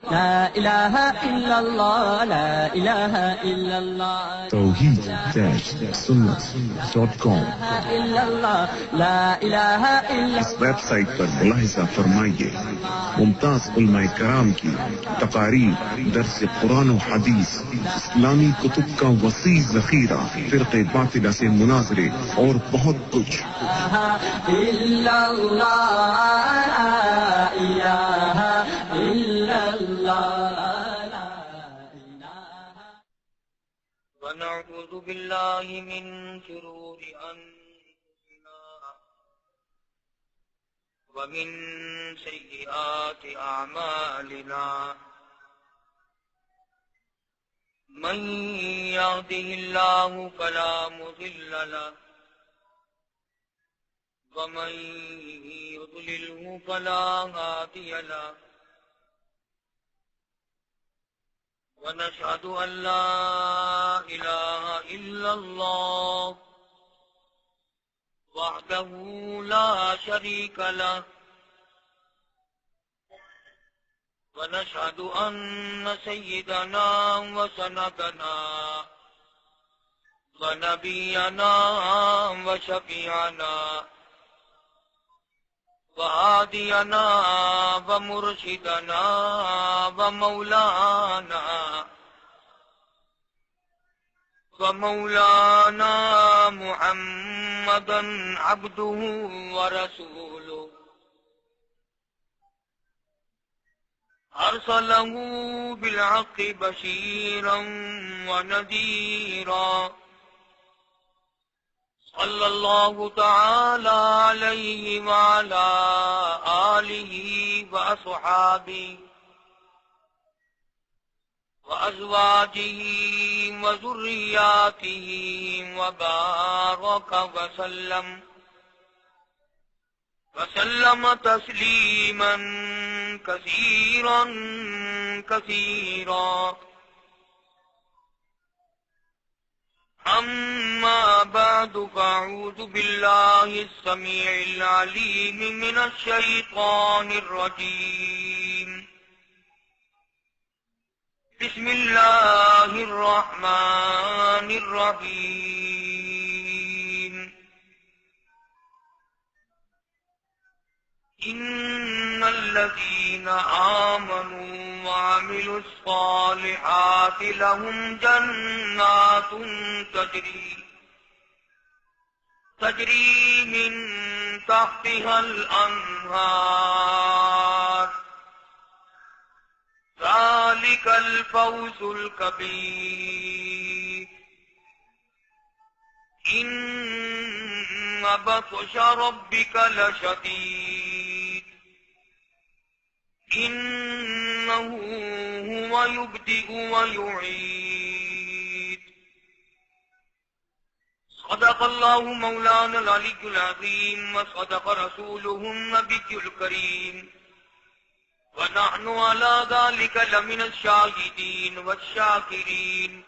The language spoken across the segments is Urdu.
لا إله إلا الله لا إله إلا الله توحید-sunnat.com إلا الله لا إله إلا اس ویب سائٹ پر ملاحظہ فرمائیے ممتاز علماء کرام کی تقاریر، درس قرآن و حدیث، اسلامی کتب کا وسیع ذخیرہ، فرقے باطلہ سے مناظرے اور بہت کچھ۔ إلا الله لا إله إلا الله لا إله. ونعوذ بالله من شرور أنفسنا ومن سيئات أعمالنا من يهده الله فلا مضل له ومن يضلله فلا هادي له ونشهد أن لا إله إلا الله وحده لا شريك له ونشهد أن سيدنا وسندنا ونبينا وشفيعنا وهادينا ومرشدنا ومولانا محمدا عبده ورسوله أرسله بالحق بشيرا ونذيرا صلى الله تعالى عليه وعلى آله وأصحابه وأزواجه وذرياته وبارك وسلم تسليما كثيرا كثيرا. أما بعد فأعوذ بالله السميع العليم من الشيطان الرجيم. بسم الله الرحمن الرحيم. إن الذين آمنوا وعملوا الصالحات لهم جنات تجري من تحتها الأنهار ذلك الفوز الكبير. إن بطش ربك لشديد إنه هو يبدئ ويعيد. صدق الله مولانا العلي العظيم وصدق رسوله النبي الكريم ونحن على ذلك لمن الشاهدين والشاكرين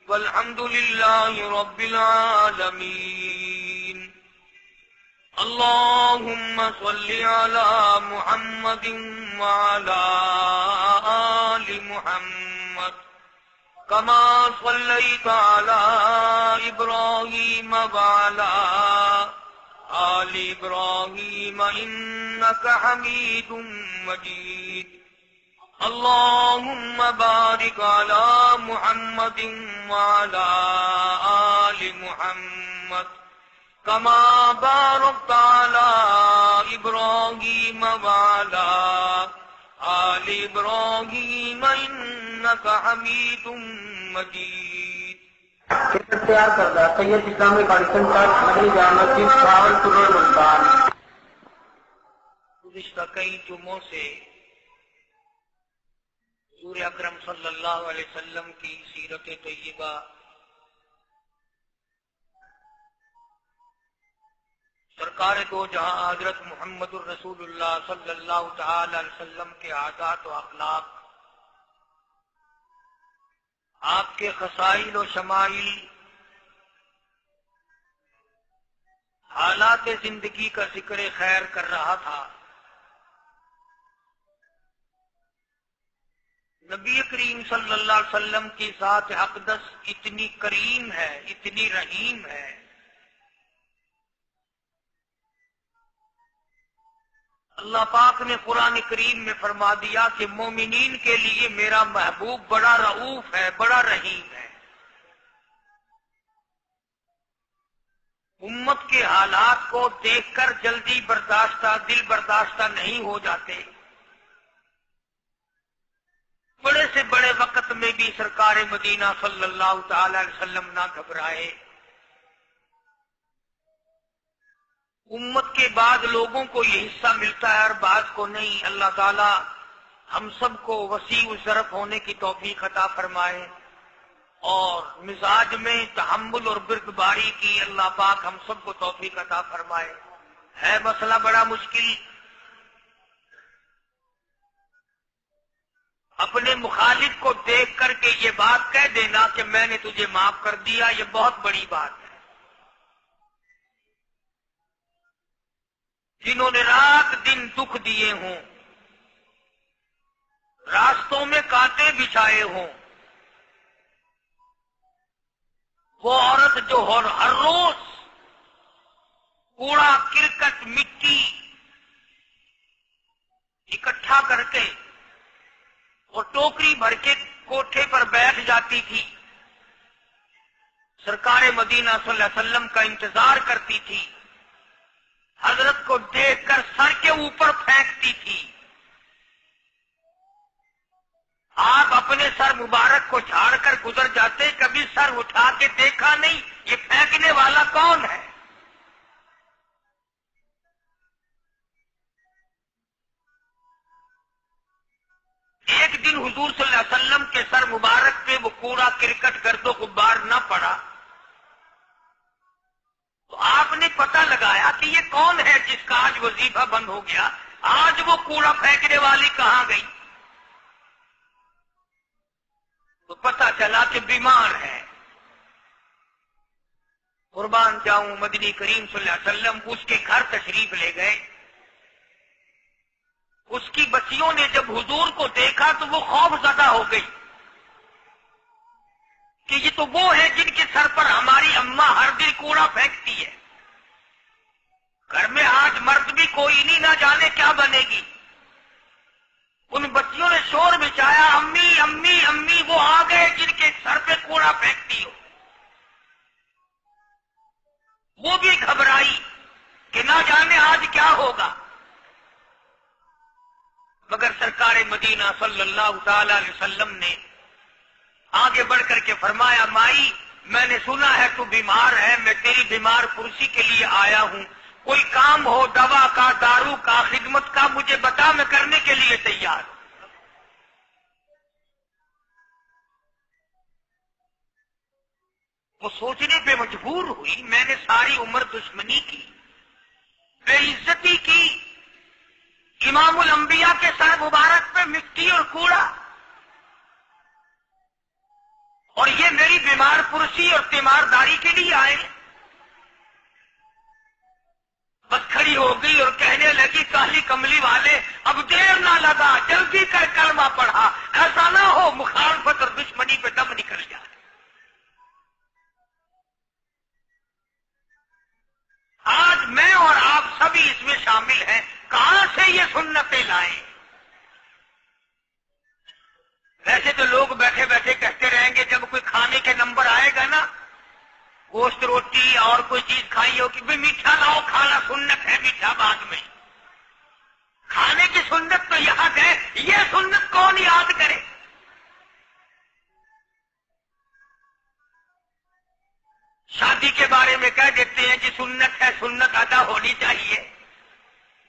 والحمد لله رب العالمين. اللهم صل على محمد وعلى آل محمد كما صليت على إبراهيم وعلى آل إبراهيم إنك حميد مجيد. اللهم بارك على محمد وعلى آل محمد كما باركت على إبراهيم وعلى آل إبراهيم إنك حميد مجيد. تیار کردہ سید اسلامی کانفرنس کا مدنی جامع مسجد بھاولپور روڈ ملتان. گزشتہ کئی جمعوں سے حضور اکرم صلی اللہ علیہ وسلم کی سیرت طیبہ سرکار دو جہاں حضرت محمد الرسول اللہ صلی اللہ تعالی علیہ وسلم کے عادات و اخلاق، آپ کے خصائل و شمائل، حالات زندگی کا ذکر خیر کر رہا تھا. نبی کریم صلی اللہ علیہ وسلم کی ذات اقدس اتنی کریم ہے، اتنی رحیم ہے، اللہ پاک نے قرآن کریم میں فرما دیا کہ مومنین کے لیے میرا محبوب بڑا رؤوف ہے، بڑا رحیم ہے۔ امت کے حالات کو دیکھ کر جلدی برداشتہ، دل برداشتہ نہیں ہو جاتے۔ بڑے سے بڑے وقت میں بھی سرکار مدینہ صلی اللہ تعالی علیہ وسلم نہ گھبرائے۔ امت کے بعد لوگوں کو یہ حصہ ملتا ہے اور بعض کو نہیں۔ اللہ تعالی ہم سب کو وسیع الظرف ہونے کی توفیق عطا فرمائے اور مزاج میں تحمل اور بردباری کی اللہ پاک ہم سب کو توفیق عطا فرمائے۔ ہے مسئلہ بڑا مشکل۔ اپنے مخالف کو دیکھ کر کے یہ بات کہہ دینا کہ میں نے تجھے معاف کر دیا، یہ بہت بڑی بات ہے۔ جنہوں نے رات دن دکھ دیے ہوں، راستوں میں کانٹے بچھائے ہوں، وہ عورت جو ہر روز کوڑا کرکٹ مٹی اکٹھا کر کے اور ٹوکری بھر کے کوٹھے پر بیٹھ جاتی تھی، سرکار مدینہ صلی اللہ علیہ وسلم کا انتظار کرتی تھی، حضرت کو دیکھ کر سر کے اوپر پھینکتی تھی۔ آپ اپنے سر مبارک کو جھاڑ کر گزر جاتے، کبھی سر اٹھا کے دیکھا نہیں یہ پھینکنے والا کون ہے۔ ایک دن حضور صلی اللہ علیہ وسلم کے سر مبارک پہ وہ کوڑا کرکٹ گرد و غبار نہ پڑا تو آپ نے پتہ لگایا کہ یہ کون ہے جس کا آج وظیفہ بند ہو گیا، آج وہ کوڑا پھینکنے والی کہاں گئی؟ تو پتہ چلا کہ بیمار ہے۔ قربان جاؤں، مدنی کریم صلی اللہ علیہ وسلم اس کے گھر تشریف لے گئے۔ اس کی بچیوں نے جب حضور کو دیکھا تو وہ خوف زدہ ہو گئی کہ یہ تو وہ ہے جن کے سر پر ہماری اماں ہر دن کوڑا پھینکتی ہے۔ گھر میں آج مرد بھی کوئی نہیں، نہ جانے کیا بنے گی۔ ان بچیوں نے شور مچایا، امی امی امی، وہ آ گئے جن کے سر پہ کوڑا پھینکتی ہو۔ وہ بھی گھبرائی کہ نہ جانے آج کیا ہوگا، مگر سرکار مدینہ صلی اللہ تعالی علیہ وسلم نے آگے بڑھ کر کے فرمایا، مائی میں نے سنا ہے تو بیمار ہے، میں تیری بیمار پرسی کے لیے آیا ہوں، کوئی کام ہو دوا کا، دارو کا، خدمت کا مجھے بتا، میں کرنے کے لیے تیار ہوں۔ وہ سوچنے پہ مجبور ہوئی، میں نے ساری عمر دشمنی کی، بے عزتی کی، امام الانبیاء کے سر مبارک پہ مٹی اور کوڑا، اور یہ میری بیمار پرسی اور تیمارداری کے لیے آئے۔ بس کھڑی ہو گئی اور کہنے لگی، کالی کملی والے اب دیر نہ لگا، جلدی کر کلمہ پڑھا، ایسا نہ ہو مخالفت اور دشمنی پہ دم نکل جائے۔ آج میں اور آپ سبھی اس میں شامل ہیں، کہاں سے یہ سنتیں لائیں؟ ویسے تو لوگ بیٹھے بیٹھے کہتے رہیں گے، جب کوئی کھانے کے نمبر آئے گا نا، گوشت روٹی اور کوئی چیز کھائی ہو کہ بھئی میٹھا لاؤ، کھانا سنت ہے، میٹھا بعد میں۔ کھانے کی سنت تو یاد ہے، یہ سنت کون یاد کرے؟ شادی کے بارے میں کہہ دیتے ہیں کہ سنت ہے، سنت ادا ہونی چاہیے۔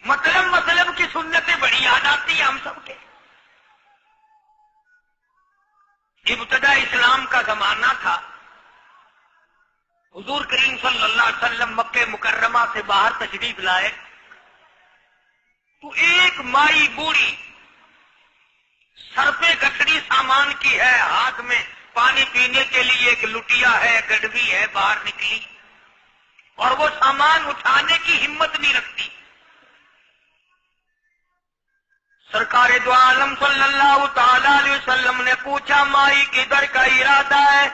مطلب کی سنتیں بڑی یاد آتی ہیں ہم سب کے۔ ابتدا اسلام کا زمانہ تھا، حضور کریم صلی اللہ علیہ وسلم مکہ مکرمہ سے باہر تشریف لائے تو ایک مائی بوڑھی سر پہ گٹھڑی سامان کی ہے، ہاتھ میں پانی پینے کے لیے ایک لٹیا ہے، گڈوی ہے، باہر نکلی اور وہ سامان اٹھانے کی ہمت نہیں رکھتی۔ سرکار دو عالم صلی اللہ تعالی علیہ وسلم نے پوچھا مائی کدھر کا ارادہ ہے؟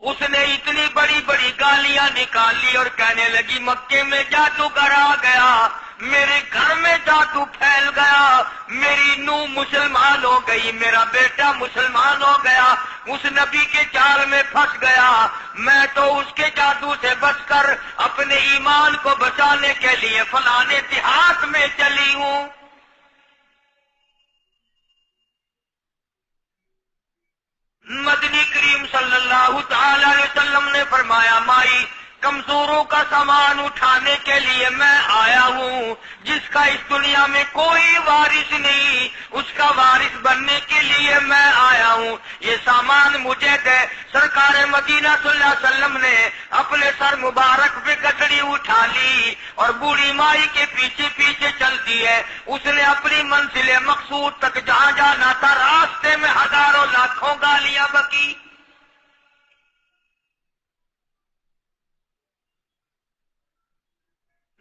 اس نے اتنی بڑی بڑی گالیاں نکالی اور کہنے لگی مکے میں جادوگر آ گیا، میرے گھر میں جادو پھیل گیا، میری نوح مسلمان ہو گئی، میرا بیٹا مسلمان ہو گیا، اس نبی کے جال میں پھنس گیا، میں تو اس کے جادو سے بچ کر اپنے ایمان کو بچانے کے لیے فلانے دیہات میں چلی ہوں۔ مدنی کریم صلی اللہ تعالی علیہ وسلم نے فرمایا مائی کمزوروں کا سامان اٹھانے کے لیے میں آیا ہوں، جس کا اس دنیا میں کوئی وارث نہیں اس کا وارث بننے کے لیے میں آیا ہوں، یہ سامان مجھے دے۔ سرکار مدینہ صلی اللہ علیہ وسلم نے اپنے سر مبارک پہ گٹڑی اٹھا لی اور بوڑھی مائی کے پیچھے پیچھے چل دی ہے۔ اس نے اپنی منزل مقصود تک جہاں جانا تھا راستے میں ہزاروں لاکھوں گالیاں بکی۔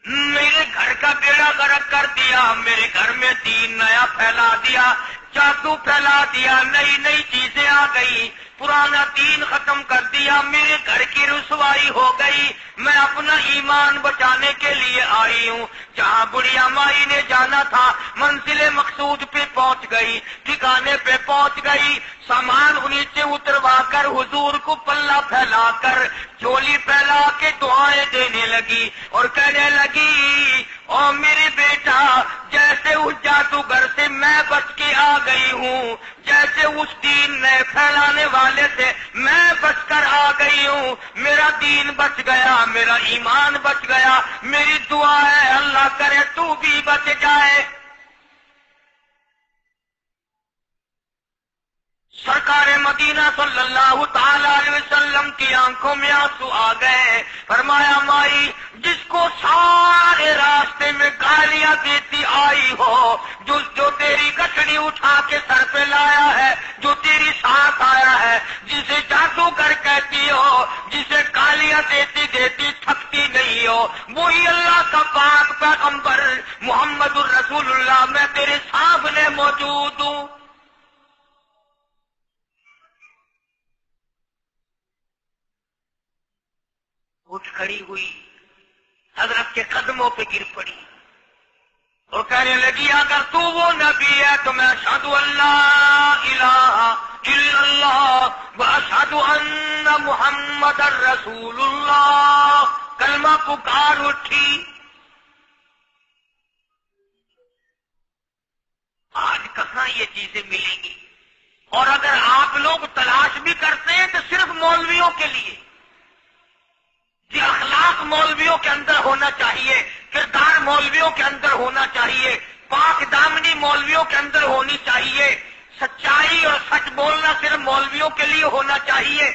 میرے گھر کا بیڑا غرق کر دیا، میرے گھر میں دین نیا پھیلا دیا، جادو پھیلا دیا، نئی نئی چیزیں آ گئی، پرانا دین ختم کر دیا، میرے گھر کی رسوائی ہو گئی، میں اپنا ایمان بچانے کے لیے آئی ہوں۔ جہاں بڑھیا مائی نے جانا تھا منزل مقصود پہ پہنچ گئی، ٹھکانے پہ پہنچ گئی، سامان نیچے اتروا کر حضور کو پلہ پھیلا کر جھولی پھیلا کے دعائیں دینے لگی اور کہنے لگی او میرے بیٹا جیسے اس جادوگر سے میں بچ کے آ گئی ہوں، جیسے اس دین نئے پھیلانے والے سے میں بچ کر آ گئی ہوں، میرا دین بچ گیا، میرا ایمان بچ گیا، میری دعا ہے اللہ کرے تو بھی بچ جائے۔ سرکار مدینہ صلی اللہ تعالی علیہ وسلم کی آنکھوں میں آنسو آ گئے، فرمایا مائی جس کو سارے راستے میں گالیاں دیتی آئی ہو، جو تیری گٹڑی اٹھا کے سر پہ لایا ہے، جو تیری ساتھ آیا ہے، جسے جادوگر کہتی ہو، جسے گالیاں دیتی دیتی تھکتی نہیں ہو، وہی اللہ کا پاک پیغمبر محمد الرسول اللہ، میں تیرے سامنے موجود ہوں۔ اٹھ کھڑی ہوئی، حضرت کے قدموں پہ گر پڑی اور کہنے لگی اگر تو وہ نبی ہے تو میں اشہد ان لا الہ الا اللہ واشہد ان محمد رسول اللہ، کلمہ پکار اٹھی۔ آج کہاں یہ چیزیں ملیں گی؟ اور اگر آپ لوگ تلاش بھی کرتے ہیں تو صرف مولویوں کے لیے، یہ اخلاق مولویوں کے اندر ہونا چاہیے، کردار مولویوں کے اندر ہونا چاہیے، پاک دامنی مولویوں کے اندر ہونی چاہیے، سچائی اور سچ بولنا صرف مولویوں کے لیے ہونا چاہیے،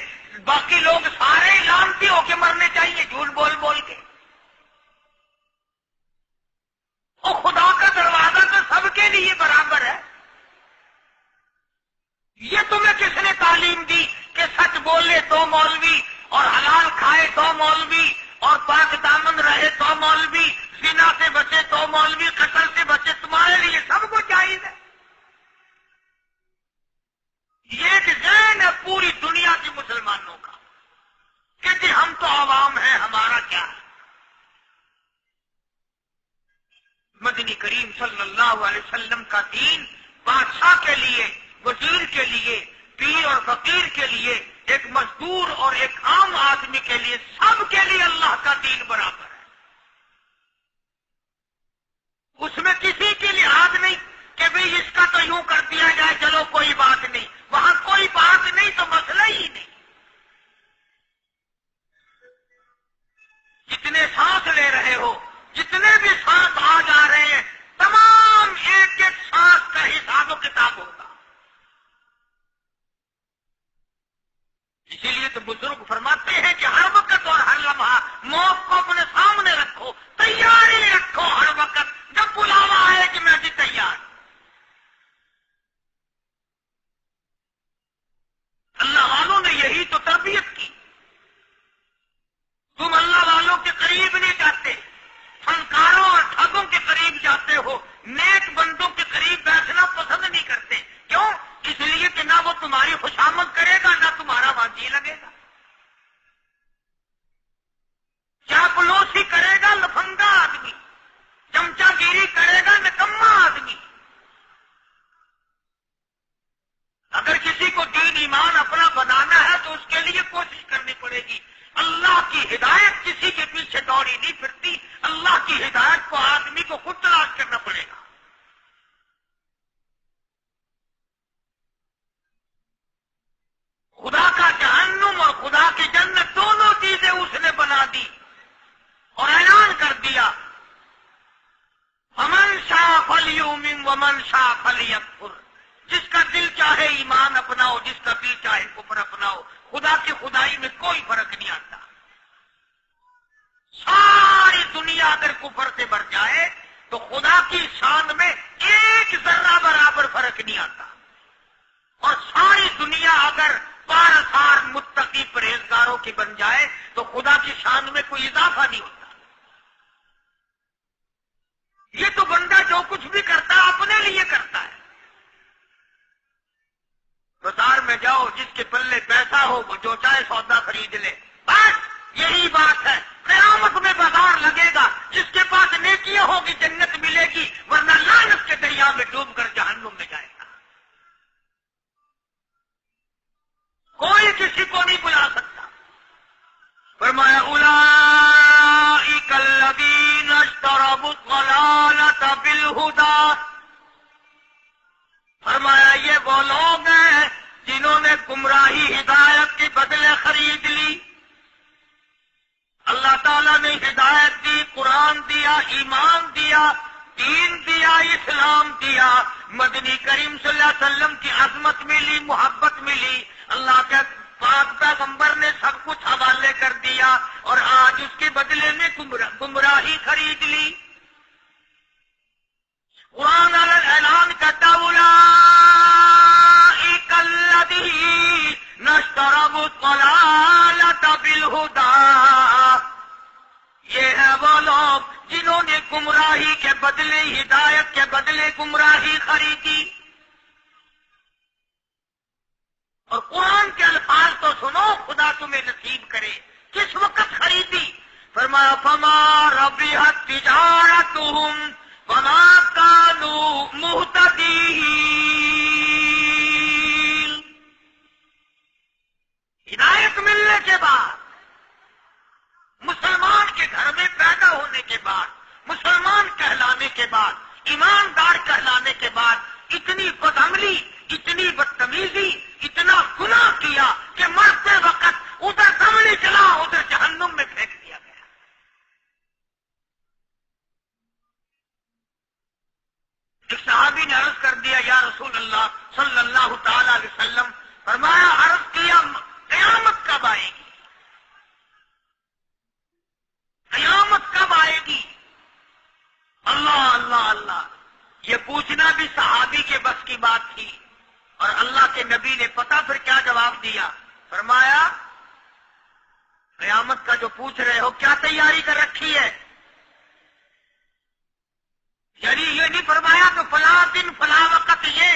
باقی لوگ سارے لانتی ہو کے مرنے چاہیے جھوٹ بول بول کے۔ اور خدا کا دروازہ تو سب کے لیے برابر ہے۔ یہ تمہیں کس نے تعلیم دی کہ سچ بولے تو مولوی اور حلال کھائے تو مولوی اور پاک دامن رہے تو مولوی، زنا سے بچے تو مولوی، قتل سے بچے، تمہارے لیے سب کو جائز ہے۔ یہ ایک ذہن ہے پوری دنیا کے مسلمانوں کا کہ جی ہم تو عوام ہیں، ہمارا کیا ہے۔ مدنی کریم صلی اللہ علیہ وسلم کا دین بادشاہ کے لیے، وزیر کے لیے، پیر اور فقیر کے لیے، ایک مزدور اور ایک عام آدمی کے لیے، سب کے لیے اللہ کا دین برابر ہے۔ اس میں کسی کے لحاظ نہیں کہ بھئی اس کا تو یوں کر دیا جائے چلو کوئی بات نہیں، وہاں کوئی بات نہیں تو مسئلہ ہی نہیں۔ جتنے سانس لے رہے ہو، جتنے بھی سانس آ جا رہے ہیں، تمام ایک ایک سانس کا حساب و کتاب ہوگا۔ اسی لیے تو بزرگ فرماتے ہیں کہ ہر وقت اور ہر لمحہ موت کو اپنے سامنے رکھو، تیاری رکھو ہر وقت، جب بلاوا آئے کہ میں ابھی تیار پڑے گی. اللہ کی ہدایت کسی کے پیچھے دوڑی نہیں پھرتی. اللہ کی ہدایت کو آدمی کو خود تلاش کرنا پڑے گا. خدا کا جہنم اور خدا کی جنت دونوں چیزیں اس نے بنا دی اور اعلان کر دیا فمن شاء فلیؤمن ومن شاء فلیکفر. جس کا دل چاہے ایمان اپناؤ، جس کا دل چاہے کفر اپناؤ. خدا کی خدائی میں کوئی فرق نہیں آتا. ساری دنیا اگر کفر سے بھر جائے تو خدا کی شان میں ایک ذرہ برابر فرق نہیں آتا. اور ساری دنیا اگر پارسار متقی پرہیزگاروں کی بن جائے تو خدا کی شان میں کوئی اضافہ نہیں ہوتا. یہ تو بندہ جو کچھ بھی کرتا ہے اپنے لیے کرتا ہے. بازار میں جاؤ، جس کے پلے پیسہ ہو وہ جو چاہے سودا خرید لے. بس یہی بات ہے. قیامت میں بازار لگے گا. جس کے پاس نیکیاں ہوگی جنت ملے گی، ورنہ لعنت کے دریا میں ڈوب کر جہنم میں جائے گا. کوئی کسی کو نہیں بلا سکتا. فرمایا اولئک الذین اشتروا الضلالۃ بالہدی. فرمایا یہ وہ لوگ ہیں جنہوں نے گمراہی ہدایت کے بدلے خرید لی. اللہ تعالیٰ نے ہدایت دی، قرآن دیا، ایمان دیا، دین دیا، اسلام دیا. مدنی کریم صلی اللہ علیہ وسلم کی عظمت ملی، محبت ملی. اللہ کے پاک پیغمبر نے سب کچھ حوالے کر دیا اور آج اس کے بدلے میں گمراہی خرید لی. قرآن اعلان کرتا اولئک الذین اشتروا الضلالۃ بالہدی. یہ ہے وہ لوگ جنہوں نے گمراہی کے بدلے، ہدایت کے بدلے گمراہی خریدی. اور قرآن کے الفاظ تو سنو، خدا تمہیں نصیب کرے. کس وقت خریدی؟ فرمایا فما ربحت تجارتہم وما كانوا مهتدين. ہدایت ملنے کے بعد، مسلمان کے گھر میں پیدا ہونے کے بعد، مسلمان کہلانے کے بعد، ایماندار کہلانے کے بعد اتنی بدعملی، اتنی بدتمیزی، اتنا گناہ کیا کہ مرتے وقت ادھر دم نہیں چلا، ادھر جہنم میں پھینک دیا گیا. ایک صحابی نے عرض کر دیا یا رسول اللہ صلی اللہ تعالی علیہ وسلم. فرمایا عرض کیا قیامت کب آئے گی؟ قیامت کب آئے گی؟ اللہ اللہ اللہ. یہ پوچھنا بھی صحابی کے بس کی بات تھی. اور اللہ کے نبی نے پتہ پھر کیا جواب دیا؟ فرمایا قیامت کا جو پوچھ رہے ہو کیا تیاری کر رکھی ہے؟ یعنی یہ نہیں فرمایا کہ فلاں دن فلاں وقت یہ،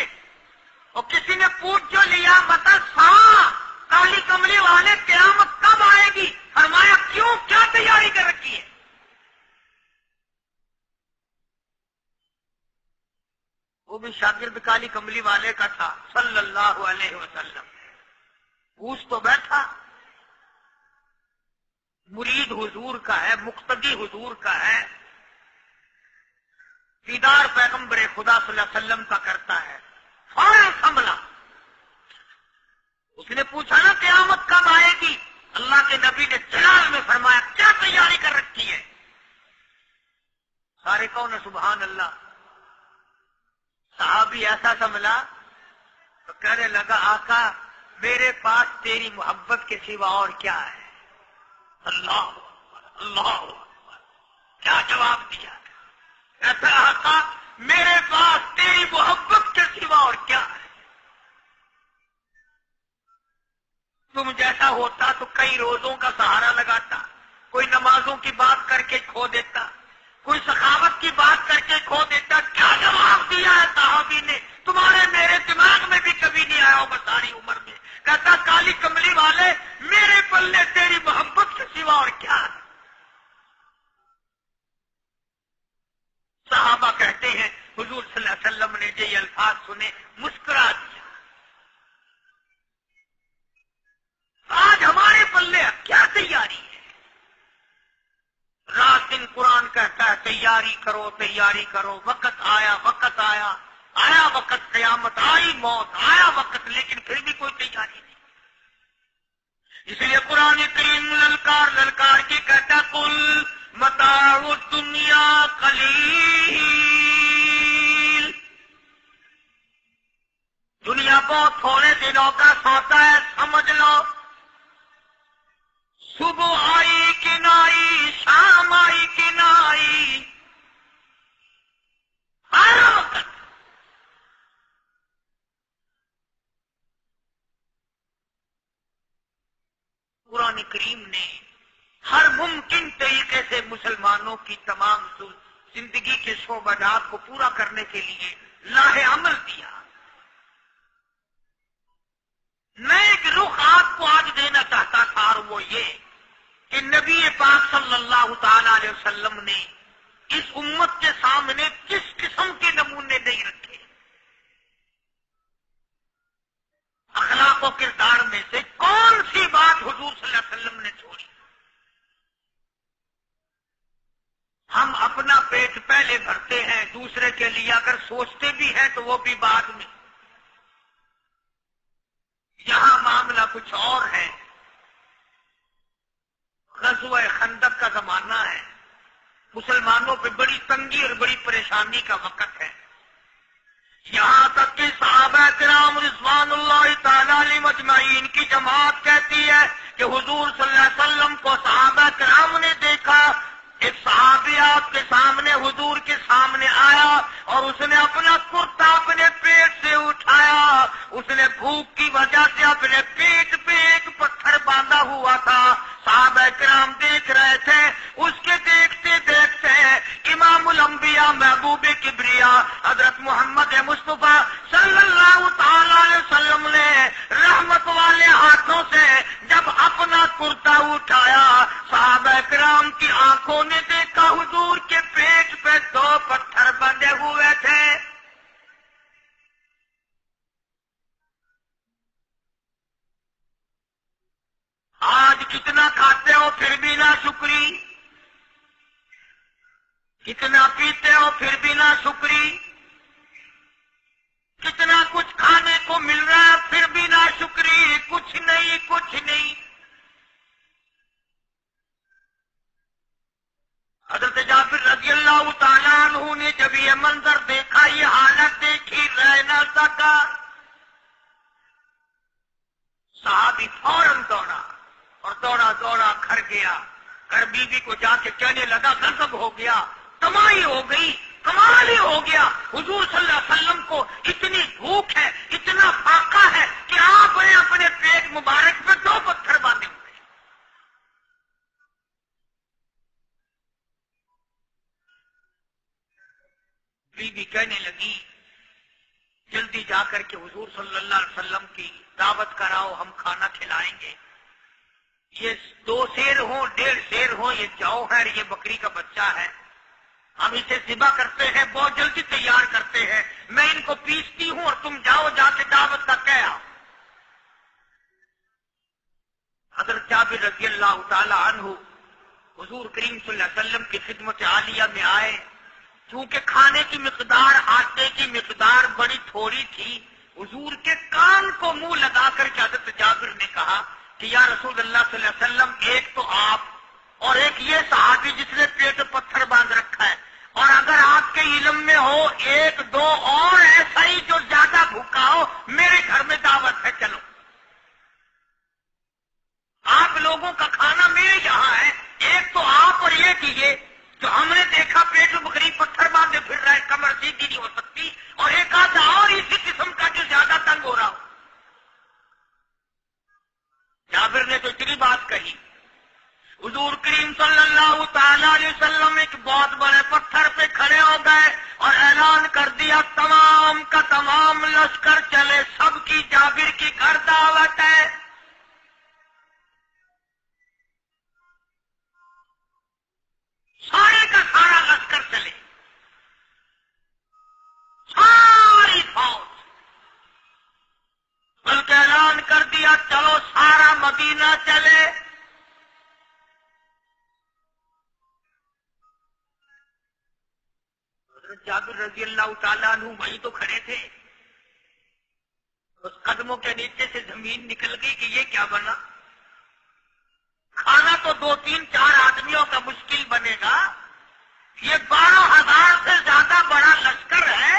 اور کسی نے پوچھ جو لیا بتا کالی کملی والے قیامت کب آئے گی؟ فرمایا کیوں، کیا تیاری کر رکھی ہے؟ وہ بھی شاگرد کالی کملی والے کا تھا صلی اللہ علیہ وسلم. پوچھ تو بیٹھا، مرید حضور کا ہے، مقتدی حضور کا ہے، دیدار پیغمبر خدا صلی اللہ علیہ وسلم کا کرتا ہے. فوراً سنبھلا. اس نے پوچھا نا قیامت کب آئے گی؟ اللہ کے نبی نے جلال میں فرمایا کیا تیاری کر رکھی ہے؟ سارے کون سبحان اللہ. صحابی ایسا سنبھلا تو کہنے لگا آقا میرے پاس تیری محبت کے سوا اور کیا ہے؟ اللہ اللہ. کیا جواب دیا؟ ایسا آقا میرے پاس تیری محبت کے سوا اور کیا ہے؟ تم جیسا ہوتا تو کئی روزوں کا سہارا لگاتا، کوئی نمازوں کی بات کر کے کھو دیتا، کوئی سخاوت کی بات کر کے کھو دیتا. کیا جواب دیا ہے صحابی نے؟ تمہارے میرے دماغ میں بھی کبھی نہیں آیا ہوگا ساری عمر میں. کہتا کالی کملی والے میرے پلے تیری محبت کے سوا اور کیا ہے؟ صحابہ کہتے ہیں حضور صلی اللہ علیہ وسلم نے جو یہ الفاظ سنے مسکرا دیا. آج ہمارے پلے کیا تیاری کرو تیاری کرو، وقت آیا آیا وقت، قیامت آئی، موت آیا وقت، لیکن پھر بھی کوئی تیاری نہیں۔ اس لیے قرآن کریم للکار کے کہتا قل متاع الدنیا قلیل، دنیا بہت تھوڑے دنوں کا سودا ہے، سمجھ لو۔ صبح آئی کہ نہ آئی، شام آئی کہ نہ آئی، ہر وقت قرآن کریم نے ہر ممکن طریقے سے مسلمانوں کی تمام زندگی کے شعبات کو پورا کرنے کے لیے لاہ عمل دیا۔ میں ایک رخ آپ کو آج دینا چاہتا تھا، اور وہ یہ کہ نبی پاک صلی اللہ تعالی علیہ وسلم نے اس امت کے سامنے کس قسم کے نمونے نہیں رکھے۔ اخلاق و کردار میں سے کون سی بات حضور صلی اللہ علیہ وسلم نے چھوڑی؟ ہم اپنا پیٹ پہلے بھرتے ہیں، دوسرے کے لیے اگر سوچتے بھی ہیں تو وہ بھی بعد میں۔ یہاں معاملہ کچھ اور ہے۔ غزوہ خندق کا زمانہ ہے، مسلمانوں پہ بڑی تنگی اور بڑی پریشانی کا وقت ہے۔ یہاں تک کہ صحابہ کرام رضوان اللہ تعالی علیہم اجمعین کی جماعت کہتی ہے کہ حضور صلی اللہ علیہ وسلم کو صحابہ کرام نے دیکھا، ایک صحابی آپ کے سامنے حضور کے سامنے آیا اور اس نے اپنا کرتا اپنے پیٹ سے اٹھایا، اس نے بھوک کی وجہ سے اپنے پیٹ پہ ایک پتھر باندھا ہوا تھا، صحابہ کرام دیکھ رہے تھے۔ اس کے دیکھتے دیکھتے امام الانبیاء محبوب کبریا حضرت محمد مصطفیٰ صلی اللہ تعالی علیہ وسلم نے رحمت والے ہاتھوں سے جب اپنا کرتا اٹھایا، صحابہ کرام کی آنکھوں نے دیکھا حضور کے پیٹ پہ 2 پتھر بندھے ہوئے تھے۔ آج کتنا کھاتے ہو پھر بھی نہ شکری، کتنا پیتے ہو پھر بھی نہ شکری، کتنا کچھ کھانے کو مل رہا ہے پھر بھی نہ شکری، کچھ نہیں کچھ نہیں۔ حضرت جابر رضی اللہ تعالیٰ عنہ نے جب یہ منظر دیکھا، یہ حالت دیکھی، رہ نہ سکا، صحابی فوراً دوڑا اور دوڑا گھر گیا، گھر بیوی کو جا کے کہنے لگا غضب ہو گیا، کمائی ہو گئی، کمال ہی ہو گیا، حضور صلی اللہ علیہ وسلم کو اتنی بھوک ہے، اتنا فاقہ ہے کہ آپ نے اپنے پیٹ مبارک پہ 2 پتھر باندھے ہوئے۔ بیوی کہنے لگی جلدی جا کر کے حضور صلی اللہ علیہ وسلم کی دعوت کراؤ، ہم کھانا کھلائیں گے۔ یہ 2 سیر ہوں 1.5 سیر ہوں، یہ جو ہے یہ بکری کا بچہ ہے، ہم اسے ذبح کرتے ہیں، بہت جلدی تیار کرتے ہیں، میں ان کو پیستی ہوں اور تم جاؤ جا کے دعوت کا کہہ آؤ۔ حضرت جابر رضی اللہ تعالی عنہ حضور کریم صلی اللہ علیہ وسلم کی خدمت عالیہ میں آئے، چونکہ کھانے کی مقدار، آٹے کی مقدار بڑی تھوڑی تھی، حضور کے کان کو منہ لگا کر کے حضرت جابر نے کہا کہ یا رسول اللہ صلی اللہ علیہ وسلم، ایک تو آپ اور ایک یہ صحابی جس نے پیٹ پتھر باندھ رکھا ہے، اور اگر آپ کے علم میں ہو 1-2 اور ایسا ہی جو زیادہ بھوکا ہو، میرے گھر میں دعوت ہے، چلو۔ آپ لوگوں کا کھانا میرے یہاں ہے، ایک تو آپ اور یہ کیجیے جو ہم نے دیکھا پیٹ بکری پتھر باندھے پھر رہا ہے، کمر سیدھی نہیں ہو سکتی، اور ایک آدھا اور اسی قسم کا جو زیادہ تنگ ہو رہا ہو۔ جابر نے تو اتنی بات کہی، حضور کریم صلی اللہ تعالی علیہ وسلم ایک بہت بڑے پتھر پہ کھڑے ہو گئے اور اعلان کر دیا تمام کا تمام لشکر چلے، سب کی جابر کی گھر دعوت ہے۔ سارے کا سارا لشکر چلے، ساری فوج، بلکہ اعلان کر دیا چلو سارا مدینہ چلے۔ حضور رضی اللہ تعالیٰ عنہ وہیں تو کھڑے تھے. اس قدموں کے نیچے سے زمین نکل گئی کہ یہ کیا بنا. کھانا تو 2 3 4 آدمیوں کا مشکل بنے گا, یہ 12,000 سے زیادہ بڑا لشکر ہے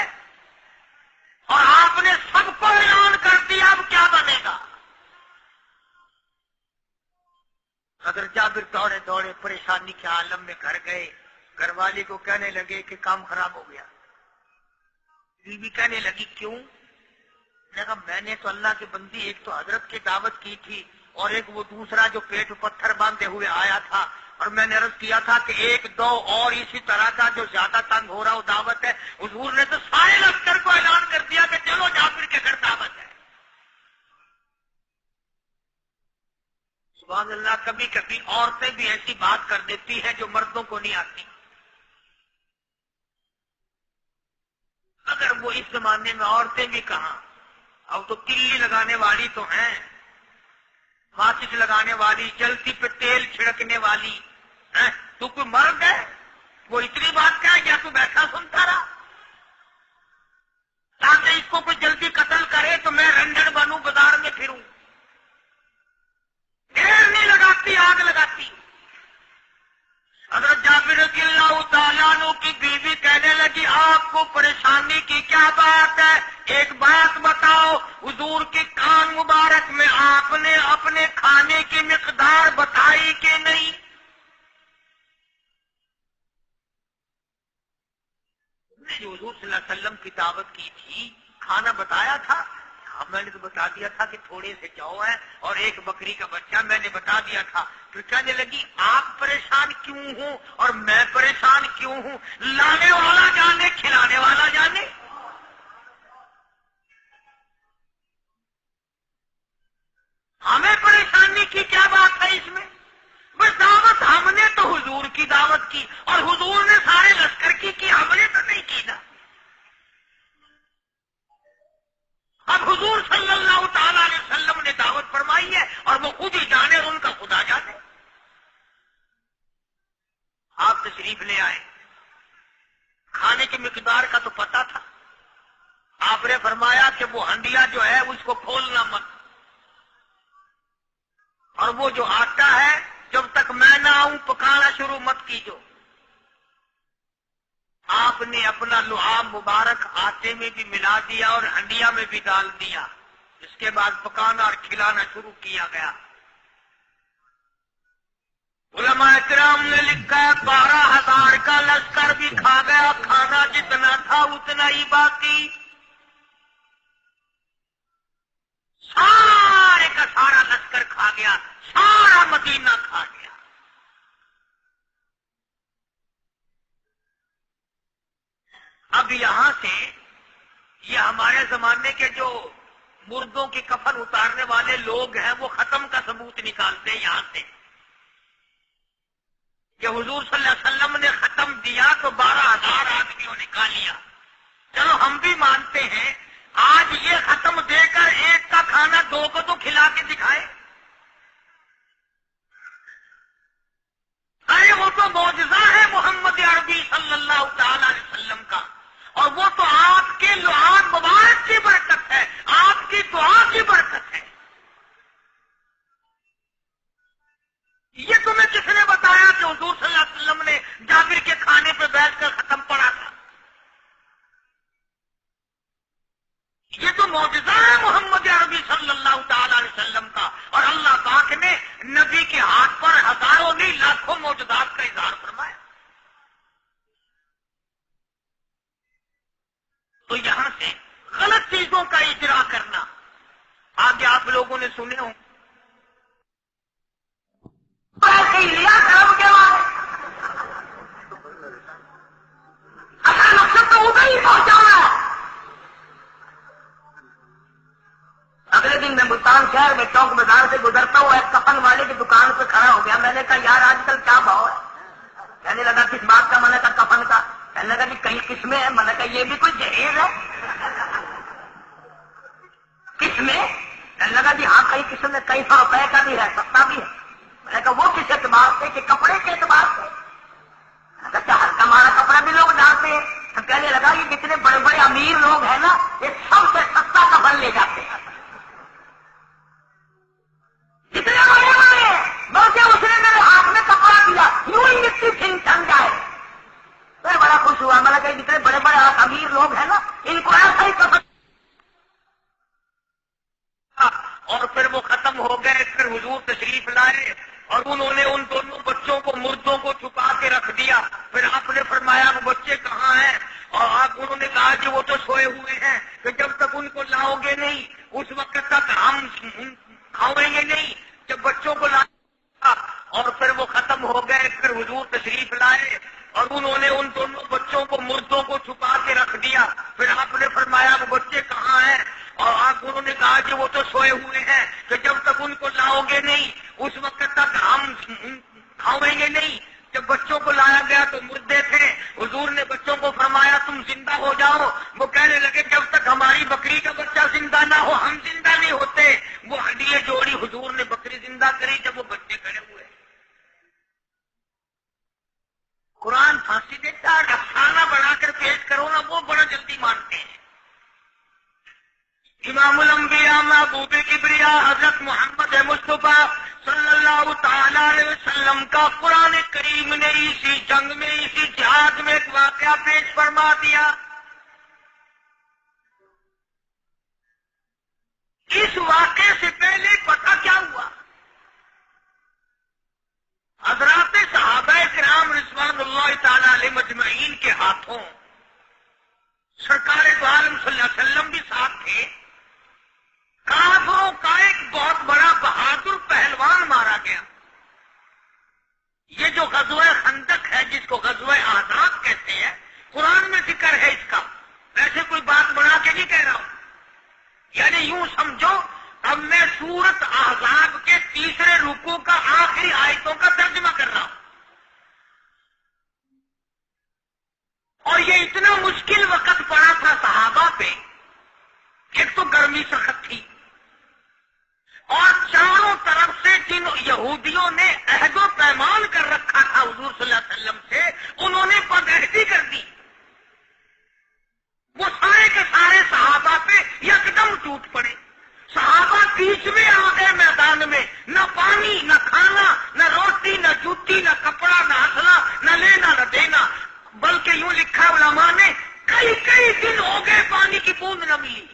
اور آپ نے سب کو اعلان کر دیا, اب کیا بنے گا. حضرت جابر دوڑے دوڑے پریشانی کے عالم میں گھر گئے. گھر والی کو کہنے لگے کہ کام خراب ہو گیا. بیوی کہنے لگی کیوں؟ نے کہا میں نے تو اللہ کی بندی ایک تو حضرت کی دعوت کی تھی اور ایک وہ دوسرا جو پیٹ پتھر باندھے ہوئے آیا تھا, اور میں نے عرض کیا تھا کہ 1 2 اور اسی طرح کا جو زیادہ تنگ ہو رہا وہ دعوت ہے. حضور نے تو سارے لشکر کو اعلان کر دیا کہ چلو جابر کے گھر دعوت ہے. سبحان اللہ. کبھی کبھی عورتیں بھی ایسی بات کر دیتی ہیں جو مردوں کو نہیں آتی. اگر وہ اس زمانے میں عورتیں بھی کہاں, اب تو تلی لگانے والی تو ہیں, ماچس لگانے والی, جلتی پہ تیل چھڑکنے والی. تو کوئی مرد ہے وہ اتنی بات کہے یا تو بیٹھا سنتا رہا تاکہ اس کو کوئی جلدی قتل کرے تو میں رنڈن بنوں, بازار میں پھروں. دیر نہیں لگاتی, آگ لگاتی. حضرت جابر رضی اللہ تعالیٰ عنہ کی بیوی کہنے لگی آپ کو پریشانی کی کیا بات ہے, ایک بات بتاؤ. حضور کے کان مبارک میں آپ نے اپنے کھانے کی مقدار بتائی کہ نہیں؟ جو حضور صلی اللہ علیہ وسلم کی دعوت کی تھی کھانا بتایا تھا. میں نے تو بتا دیا تھا کہ تھوڑے سے جو ہے اور 1 بکری کا بچہ میں نے بتا دیا تھا. پھر کہنے لگی آپ پریشان کیوں ہوں اور میں پریشان کیوں ہوں؟ لانے والا جانے, کھلانے والا جانے. ہمیں پریشانی کی کیا بات ہے اس میں؟ بس دعوت ہم نے تو حضور کی دعوت کی اور حضور نے سارے لشکر کی, ہم نے تو نہیں کی نا. اب حضور صلی اللہ تعالی علیہ وسلم نے دعوت فرمائی ہے اور وہ خود ہی جانے اور ان کا خدا جانے. آپ تشریف لے آئے, کھانے کی مقدار کا تو پتا تھا. آپ نے فرمایا کہ وہ ہنڈیا جو ہے اس کو کھولنا مت, اور وہ جو آٹا ہے جب تک میں نہ آؤں پکانا شروع مت کیجو. آپ نے اپنا لعاب مبارک آٹے میں بھی ملا دیا اور ہنڈیا میں بھی ڈال دیا. اس کے بعد پکانا اور کھلانا شروع کیا گیا. علماء کرام نے لکھا 12,000 کا لشکر بھی کھا گیا, کھانا جتنا تھا اتنا ہی باقی. سارے کا سارا لشکر کھا گیا, سارا مدینہ کھا گیا. اب یہاں سے یہ ہمارے زمانے کے جو مردوں کی کفن اتارنے والے لوگ ہیں وہ ختم کا ثبوت نکالتے ہیں یہاں سے کہ حضور صلی اللہ علیہ وسلم نے ختم دیا تو 12,000 آدمیوں نے کھا لیا. چلو ہم بھی مانتے ہیں آج یہ ختم دے کر 1 کا کھانا 2 کو تو کھلا کے دکھائے. ارے وہ تو معجزہ ہے محمد عربی صلی اللہ تعالی علیہ وسلم کا, اور وہ تو آپ کے لعاب مبارک کی برکت ہے, آپ کی دعا کی برکت ہے. یہ تمہیں کس نے بتایا کہ حضور صلی اللہ علیہ وسلم نے جابر کے کھانے پہ بیٹھ کر ختم پڑا تھا؟ یہ تو معجزہ ہے محمد عربی صلی اللہ تعالی علیہ وسلم کا, اور اللہ پاک نے نبی کے ہاتھ پر ہزاروں نہیں لاکھوں معجزات کا اظہار فرمایا. تو یہاں سے غلط چیزوں کا اجرا کرنا آگے آپ لوگوں نے سنے ہوں. اصل مقصد تو ادھر ہی پہنچانا ہے. اگلے دن میں ملتان شہر میں چوک بازار سے گزرتا ہوں, ایک کفن والے کی دکان پہ کھڑا ہو گیا. میں نے کہا یار آج کل کیا بھاؤ ہے؟ کہنے لگا کس بات کا؟ میں نے کہا کفن کا. کہنے لگا کہ کئی قسمیں ہیں. میں نے کہا یہ بھی کوئی جہیز ہے؟ قسمیں؟ کہنے لگا جی ہاں کئی قسم ہے, کئی 100 روپے کا بھی ہے, سستا بھی ہے. میں نے کہا وہ کس اعتبار سے؟ کہ کپڑے کے اعتبار سے. میں نے کہا ہلکا مارا کپڑا بھی لوگ ڈالتے ہیں. تو کہنے لگا یہ جتنے بڑے بڑے امیر لوگ ہیں نا یہ سب سے سستا کفن لے جاتے ہیں، جتنے بڑے بڑے ہیں، بلکہ اس نے میرے ہاتھ میں کپڑا دیا یوں ہی مٹی چھن جائے۔ میں بڑا خوش ہوا، میں نے کہا جتنے بڑے بڑے امیر لوگ ہیں نا ان کو ایسا ہی کفن۔ اور پھر وہ ختم ہو گئے، پھر حضور تشریف لائے اور انہوں نے ان دونوں بچوں کو مردوں کو چھپا کے رکھ دیا۔ پھر آپ نے فرمایا وہ بچے کہاں ہیں؟ اور انہوں نے کہا کہ وہ تو سوئے ہوئے ہیں، کہ جب تک ان کو لاؤ گے نہیں اس وقت تک ہم کھاؤیں گے نہیں۔ جب بچوں کو لایا اور پھر وہ ختم ہو گئے، پھر حضور تشریف لائے اور انہوں نے ان دونوں بچوں کو مردوں کو چھپا کے رکھ دیا۔ پھر آپ نے فرمایا وہ بچے کہاں ہیں؟ اور انہوں نے کہا کہ وہ تو سوئے ہوئے ہیں، کہ جب تک ان کو لاؤ گے نہیں اس وقت تک ہم کھاؤیں گے نہیں۔ جب بچوں کو لایا گیا تو مردے تھے، حضور نے بچوں کو فرمایا تم زندہ ہو جاؤ۔ وہ کہنے لگے جب تک ہماری بکری کا بچہ زندہ نہ ہو ہم زندہ نہیں ہوتے۔ وہ ہڈیے جوڑی حضور نے بکری زندہ کری جب وہ بچے کھڑے ہوئے۔ قرآن پھانسی دیتا ہے، افسانہ بنا کر پیش کرو نا وہ بڑا جلدی مانتے ہیں۔ امام الانبیاء محبوب کبریا حضرت محمد مصطفیٰ صلی اللہ تعالی علیہ وسلم کا قرآن کریم نے اسی جنگ میں اسی جہاد میں ایک واقعہ پیش فرما دیا۔ اس واقعے سے پہلے پتہ کیا ہوا؟ حضرات صحابہ کرام رضوان اللہ تعالی علیہ مجمعین کے ہاتھوں سرکار دو عالم صلی اللہ علیہ وسلم بھی ساتھ تھے، کافروں کا ایک بہت بڑا بہادر پہلوان مارا گیا۔ یہ جو غزوہ خندق ہے جس کو غزوہ احزاب کہتے ہیں، قرآن میں ذکر ہے اس کا، ایسے کوئی بات بنا کے نہیں کہہ رہا ہوں، یعنی یوں سمجھو اب میں سورت احزاب کے تیسرے رکوع کا آخری آیتوں کا ترجمہ کر رہا ہوں۔ اور یہ اتنا مشکل وقت پڑا تھا صحابہ پہ، ایک تو گرمی سخت تھی اور چاروں طرف سے جن یہودیوں نے عہد و پیمان کر رکھا تھا حضور صلی اللہ علیہ وسلم سے انہوں نے بدعہدی کر دی۔ وہ سارے کے سارے صحابہ پہ یکدم ٹوٹ پڑے۔ صحابہ بیچ میں آ گئے میدان میں، نہ پانی نہ کھانا نہ روٹی نہ جوتی نہ کپڑا نہ ہنسنا نہ لینا نہ دینا، بلکہ یوں لکھا علماء نے کئی کئی دن ہو گئے پانی کی بوند نہ ملی،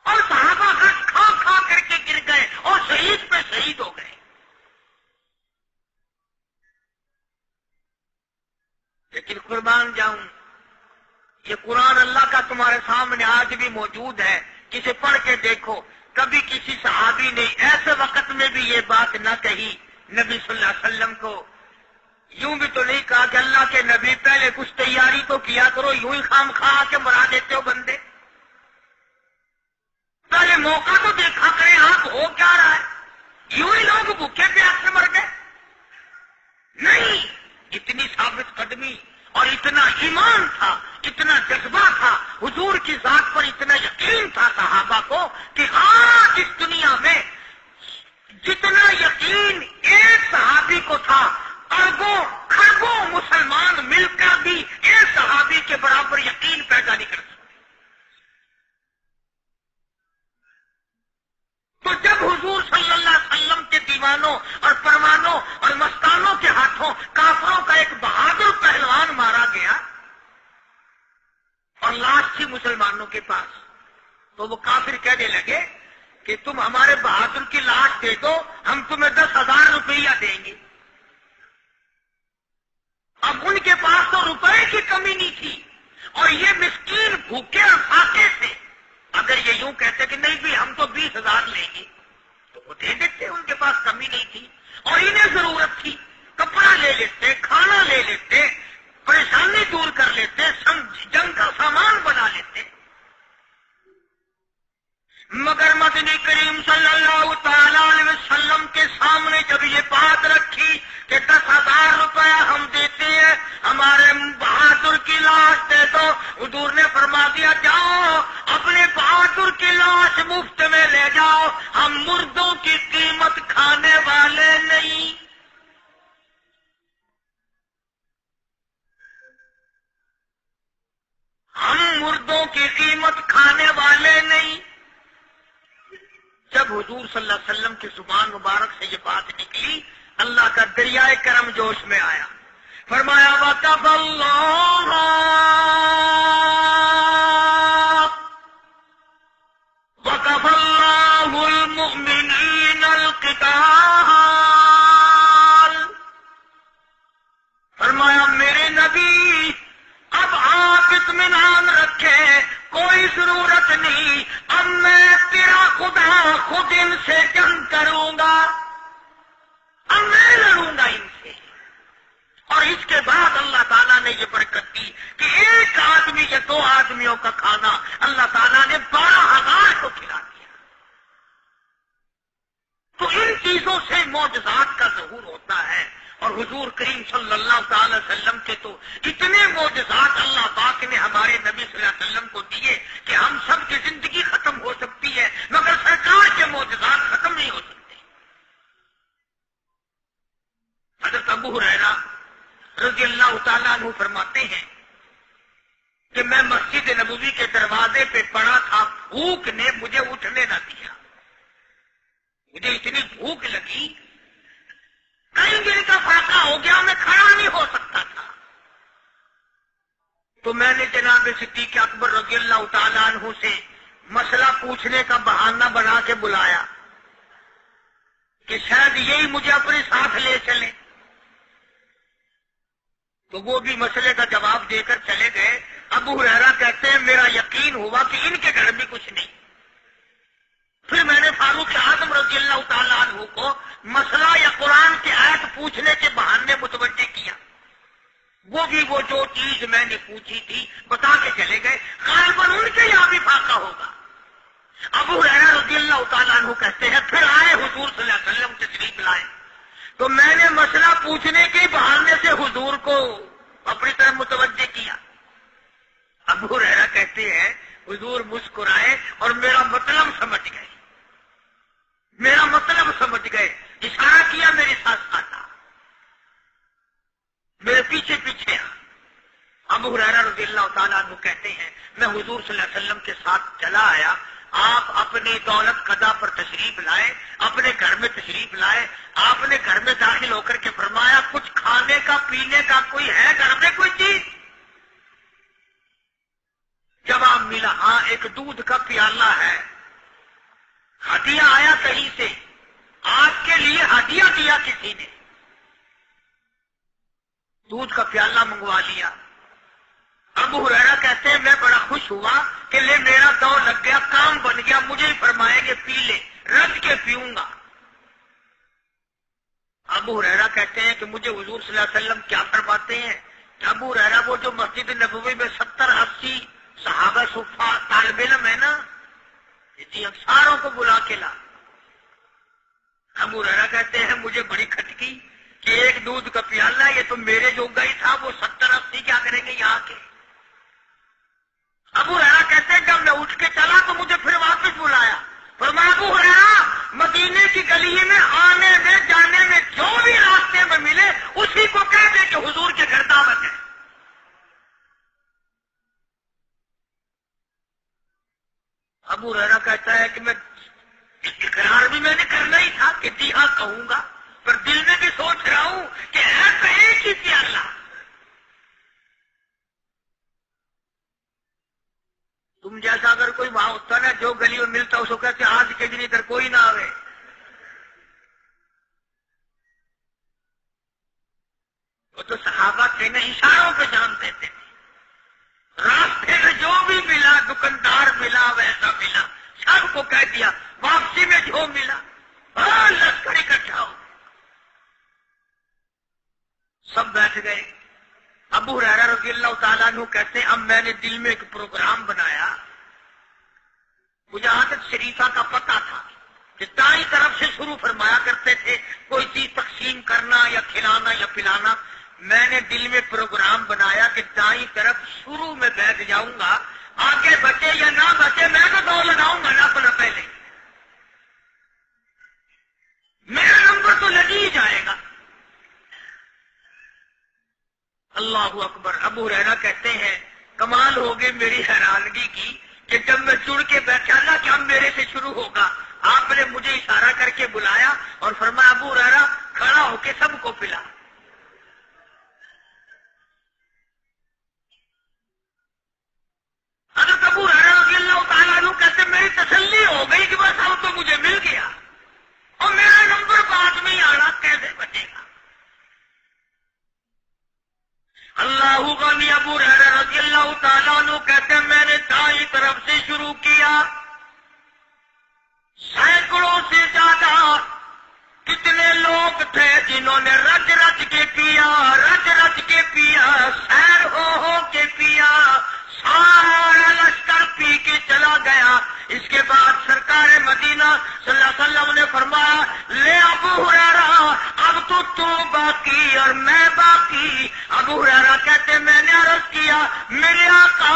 اور صحابہ گھر کھا کھا کر کے گر گئے اور شہید پہ شہید ہو گئے۔ لیکن قربان جاؤں یہ قرآن اللہ کا تمہارے سامنے آج بھی موجود ہے، کسے پڑھ کے دیکھو۔ کبھی کسی صحابی نے ایسے وقت میں بھی یہ بات نہ کہی نبی صلی اللہ علیہ وسلم کو، یوں بھی تو نہیں کہا کہ اللہ کے نبی پہلے کچھ تیاری تو کیا کرو، یوں ہی خام خواہ کے مرا دیتے ہو بندے، پہلے موقع تو دیکھا کریں آپ ہو کیا رہا ہے، یوں ہی لوگ بھوکے پیاس سے مر گئے۔ نہیں، اتنی ثابت قدمی اور اتنا ایمان تھا، اتنا جذبہ تھا، حضور کی ذات پر اتنا یقین تھا صحابہ کو کہ آج اس دنیا میں جتنا یقین ایک صحابی کو تھا اربوں خربوں مسلمان مل کر بھی ایک صحابی کے برابر یقین پیدا نہیں کر سکتے۔ تو جب حضور صلی اللہ علیہ وسلم کے دیوانوں اور پروانوں اور مستانوں کے ہاتھوں کافروں کا ایک بہادر پہلوان مارا گیا اور لاش تھی مسلمانوں کے پاس، تو وہ کافر کہنے لگے کہ تم ہمارے بہادر کی لاش دے دو، ہم تمہیں 10,000 روپیہ دیں گے۔ اب ان کے پاس تو روپے کی کمی نہیں تھی اور یہ مسکین بھوکے اور فاقے تھے، اگر یہ یوں کہتے کہ نہیں بھی ہم تو 20,000 لیں گے تو وہ دے دیتے، ان کے پاس کمی نہیں تھی اور انہیں ضرورت تھی، کپڑا لے لیتے، کھانا لے لیتے، پریشانی دور کر لیتے، جنگ کا سامان بنا لیتے۔ مگر مدنی کریم صلی اللہ تعالی علیہ وسلم کے سامنے جب یہ بات رکھی کہ 10,000 روپیہ ہم دیتے ہیں، ہمارے بہادر کی لاش دے دو، حضور نے فرما دیا جاؤ اپنے بہادر کی لاش مفت میں لے جاؤ، ہم مردوں کی قیمت کھانے والے نہیں۔ مردوں کی قیمت کھانے والے نہیں. جب حضور صلی اللہ علیہ وسلم کی زبان مبارک سے یہ بات نکلی، اللہ کا دریائے کرم جوش میں آیا. فرمایا وَكَفَى اللَّهُ الْمُؤْمِنِينَ الْقِتَالَ. فرمایا میرے نبی اب آپ اطمینان رکھیں، کوئی ضرورت نہیں، اب میں تیرا خدا خود ان سے جنگ کروں گا، اب میں لڑوں گا ان سے. اور اس کے بعد اللہ تعالیٰ نے یہ برکت دی کہ ایک آدمی یا دو آدمیوں کا کھانا اللہ تعالیٰ نے 12,000 کو کھلا دیا. تو ان چیزوں سے معجزات کا ظہور ہوتا ہے. اور حضور کریم صلی اللہ تعالی وسلم کے تو اتنے معجزات اللہ پاک نے ہمارے نبی صلی اللہ علیہ وسلم کو دیے کہ ہم سب کی زندگی ختم ہو سکتی ہے مگر سرکار کے معجزات ختم نہیں ہو سکتے. حضرت ابو ہریرہ رضی اللہ تعالیٰ عنہ فرماتے ہیں کہ میں مسجد نبوی کے دروازے پہ پڑا تھا، بھوک نے مجھے اٹھنے نہ دیا. مجھے اتنی بھوک لگی، کہیں دن کا فاقہ ہو گیا، میں کھڑا نہیں ہو سکتا تھا. تو میں نے جناب صدیق اکبر رضی اللہ تعالیٰ عنہ سے مسئلہ پوچھنے کا بہانہ بنا کے بلایا کہ شاید یہی مجھے اپنے ساتھ لے چلیں. تو وہ بھی مسئلے کا جواب دے کر چلے گئے. ابو ہریرہ کہتے ہیں میرا یقین ہوا کہ ان کے گھر بھی کچھ نہیں. پھر میں نے فاروق اعظم رضی اللہ تعالیٰ عنہ کو مسئلہ یا قرآن کی آیت پوچھنے کے بہانے متوجہ کیا. وہ بھی وہ جو چیز میں نے پوچھی تھی بتا کے چلے گئے. غالباً ان کے یہاں بھی فاقہ ہوگا. ابو ہریرہ رضی اللہ تعالیٰ عنہ کہتے ہیں پھر آئے حضور صلی اللہ علیہ وسلم تشریف لائے تو میں نے مسئلہ پوچھنے کے بہانے سے حضور کو اپنی طرف متوجہ کیا. ابو ہریرہ کہتے ہیں حضور مسکرائے اور میرا مطلب سمجھ گئے، میرا مطلب سمجھ گئے. اشارہ کیا میرے ساتھ آتا، میرے پیچھے پیچھے آ. ابو ہریرہ رضی اللہ تعالیٰ عنہ کہتے ہیں میں حضور صلی اللہ علیہ وسلم کے ساتھ چلا آیا. آپ اپنی دولت قضا پر تشریف لائے، اپنے گھر میں تشریف لائے. آپ نے گھر میں داخل ہو کر کے فرمایا کچھ کھانے کا پینے کا کوئی ہے گھر میں کوئی چیز؟ جواب ملا ہاں ایک دودھ کا پیالہ ہے، ہدیہ آیا کہیں سے، آپ کے لیے ہدیہ دیا کسی نے. دودھ کا پیالہ منگوا لیا. ابو ہریرہ کہتے ہیں میں بڑا خوش ہوا کہ لے میرا دو لگ گیا، کام بن گیا، مجھے ہی فرمائیں گے پی لے، رج کے پیوں گا. ابو ہریرہ کہتے ہیں کہ مجھے حضور صلی اللہ علیہ وسلم کیا فرماتے ہیں. ابو ہریرہ وہ جو مسجد نبوی میں 70-80 صحابہ صفا طالب علم ہے نا، جی ہم ساروں کو بلا کے لا. ابو ہریرہ کہتے ہیں مجھے بڑی کھٹکی کہ ایک دودھ کا پیالہ، یہ تو میرے جو گئی تھا وہ 70-80 کیا کریں گے یہاں کے. ابو ہریرہ کہتے ہیں جب میں اٹھ کے چلا تو مجھے پھر واپس بلایا. فرمایا ابو ہریرہ مدینے کی گلی میں آنے میں جانے میں جو بھی راستے میں ملے اسی کو کہہ دے کہ حضور کے گھر دعوت ہے. ابو ہریرہ کہتا ہے کہ میں اقرار بھی میں نے کرنا ہی تھا کہ جی ہاں کہوں گا، پر دل میں بھی سوچ رہا ہوں کہ ہے تو ایک ہی پیالہ. تم جیسا اگر کوئی وہاں ہوتا نا جو گلی میں ملتا اس کو کہتے آج کے دن ادھر کوئی نہ آوے. وہ تو صحابہ تھے نا، اشاروں پہ جان دیتے تھے. راستے میں جو بھی ملا، دکاندار ملا ویسا ملا، سب کو کہہ دیا. واپسی میں جو ملا لشکر اکٹھا ہو سب بیٹھ گئے. ابو ہریرہ رضی اللہ تعالیٰ عنہ کہتے ہیں اب میں نے دل میں ایک پروگرام بنایا. مجھے عادت شریفہ کا پتہ تھا کہ دائیں طرف سے شروع فرمایا کرتے تھے کوئی چیز تقسیم کرنا یا کھلانا یا پلانا. میں نے دل میں پروگرام بنایا کہ دائیں طرف شروع میں بیٹھ جاؤں گا، آگے بچے یا نہ بچے میں تو دو لگاؤں گا نا اپنا پہلے، میرا نمبر تو لگ ہی جائے گا. اللہ اکبر. ابو ہریرہ کہتے ہیں کمال ہوگی میری حیرانگی کی کہ جب میں جڑ کے بیٹھا نا کہ اب میرے سے شروع ہوگا، آپ نے مجھے اشارہ کر کے بلایا اور فرمایا ابو ہریرہ کھڑا ہو کے سب کو پلا۔ حضرت ابو ہریرہ رضی اللہ تعالیٰ عنہ کہتے میری تسلی ہو گئی کہ بس اب تو مجھے مل گیا، اور میرا نمبر بعد میں ہی آنا کیسے بچے گا۔ اللہ غنی ابو ہریرہ رضی اللہ تعالیٰ عنہ کہتے ہیں میں نے دائیں طرف سے شروع کیا، سینکڑوں سے زیادہ کتنے لوگ تھے جنہوں نے رج رج کے پیا، رج رج کے پیا، سیر ہو کے پیا، سارا لشکر پی کے چلا گیا۔ اس کے بعد سرکار مدینہ صلی اللہ علیہ وسلم نے فرمایا لے ابو ہریرہ اب تو باقی اور میں باقی۔ ابو ہریرہ کہتے میں نے عرض کیا میرے آقا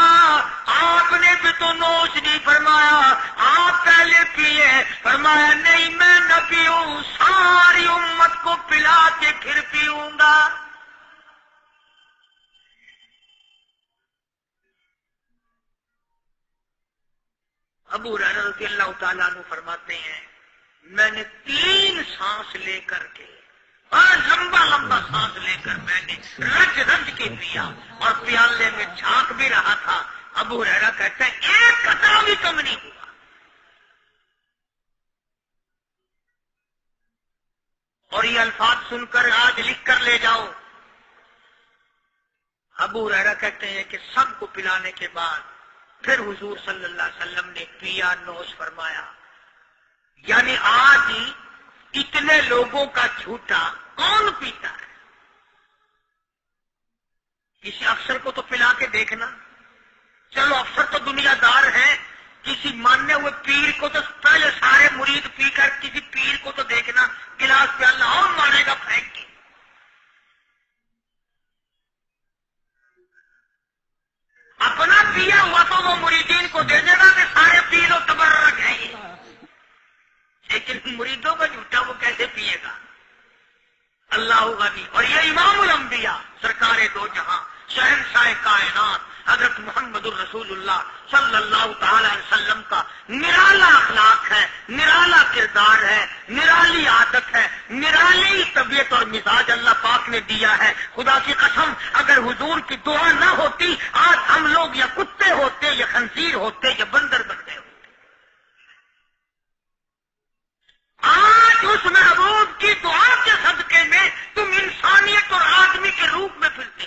آپ نے بھی تو نوش نہیں فرمایا، آپ پہلے پیے۔ فرمایا نہیں میں نہ پیوں، ساری امت کو پلا کے پھر پیوں گا۔ ابو ہریرہ رضی اللہ تعالیٰ عنہ فرماتے ہیں میں نے 3 سانس لے کر کے اور لمبا لمبا سانس لے کر میں نے رج رج کے پیا اور پیالے میں جھانک بھی رہا تھا۔ ابو ہریرہ کہتے ہیں ایک قطرہ بھی کم نہیں ہوا۔ اور یہ الفاظ سن کر آج لکھ کر لے جاؤ۔ ابو ہریرہ کہتے ہیں کہ سب کو پلانے کے بعد پھر حضور صلی اللہ علیہ وسلم نے پیا، نوش فرمایا۔ یعنی آج اتنے لوگوں کا جھوٹا کون پیتا ہے؟ کسی افسر کو تو پلا کے دیکھنا، چلو افسر تو دنیا دار ہے، کسی ماننے ہوئے پیر کو تو پہلے سارے مرید پی کر کسی پیر کو تو دیکھنا گلاس پہ اللہ اور مارے گا پھینک کے۔ اپنا پیا ہوا تو وہ مریدین کو دے دے گا کہ سارے پی لو تبرک ہے یہ، لیکن مریدوں کا جھوٹا وہ کیسے پیے گا؟ اللہ غنی۔ اور یہ امام الانبیاء سرکار دو جہاں شہنشاہ کائنات حضرت محمد الرسول اللہ صلی اللہ تعالی علیہ وسلم کا نرالا اخلاق ہے، نرالا کردار ہے، نرالی عادت ہے، نرالی طبیعت اور مزاج اللہ پاک نے دیا ہے۔ خدا کی قسم اگر حضور کی دعا نہ ہوتی آج ہم لوگ یا کتے ہوتے یا خنزیر ہوتے یا بندر بن گئے ہوتے۔ آج اس محبوب کی دعا کے صدقے میں تم انسانیت اور آدمی کے روپ میں پھرتے،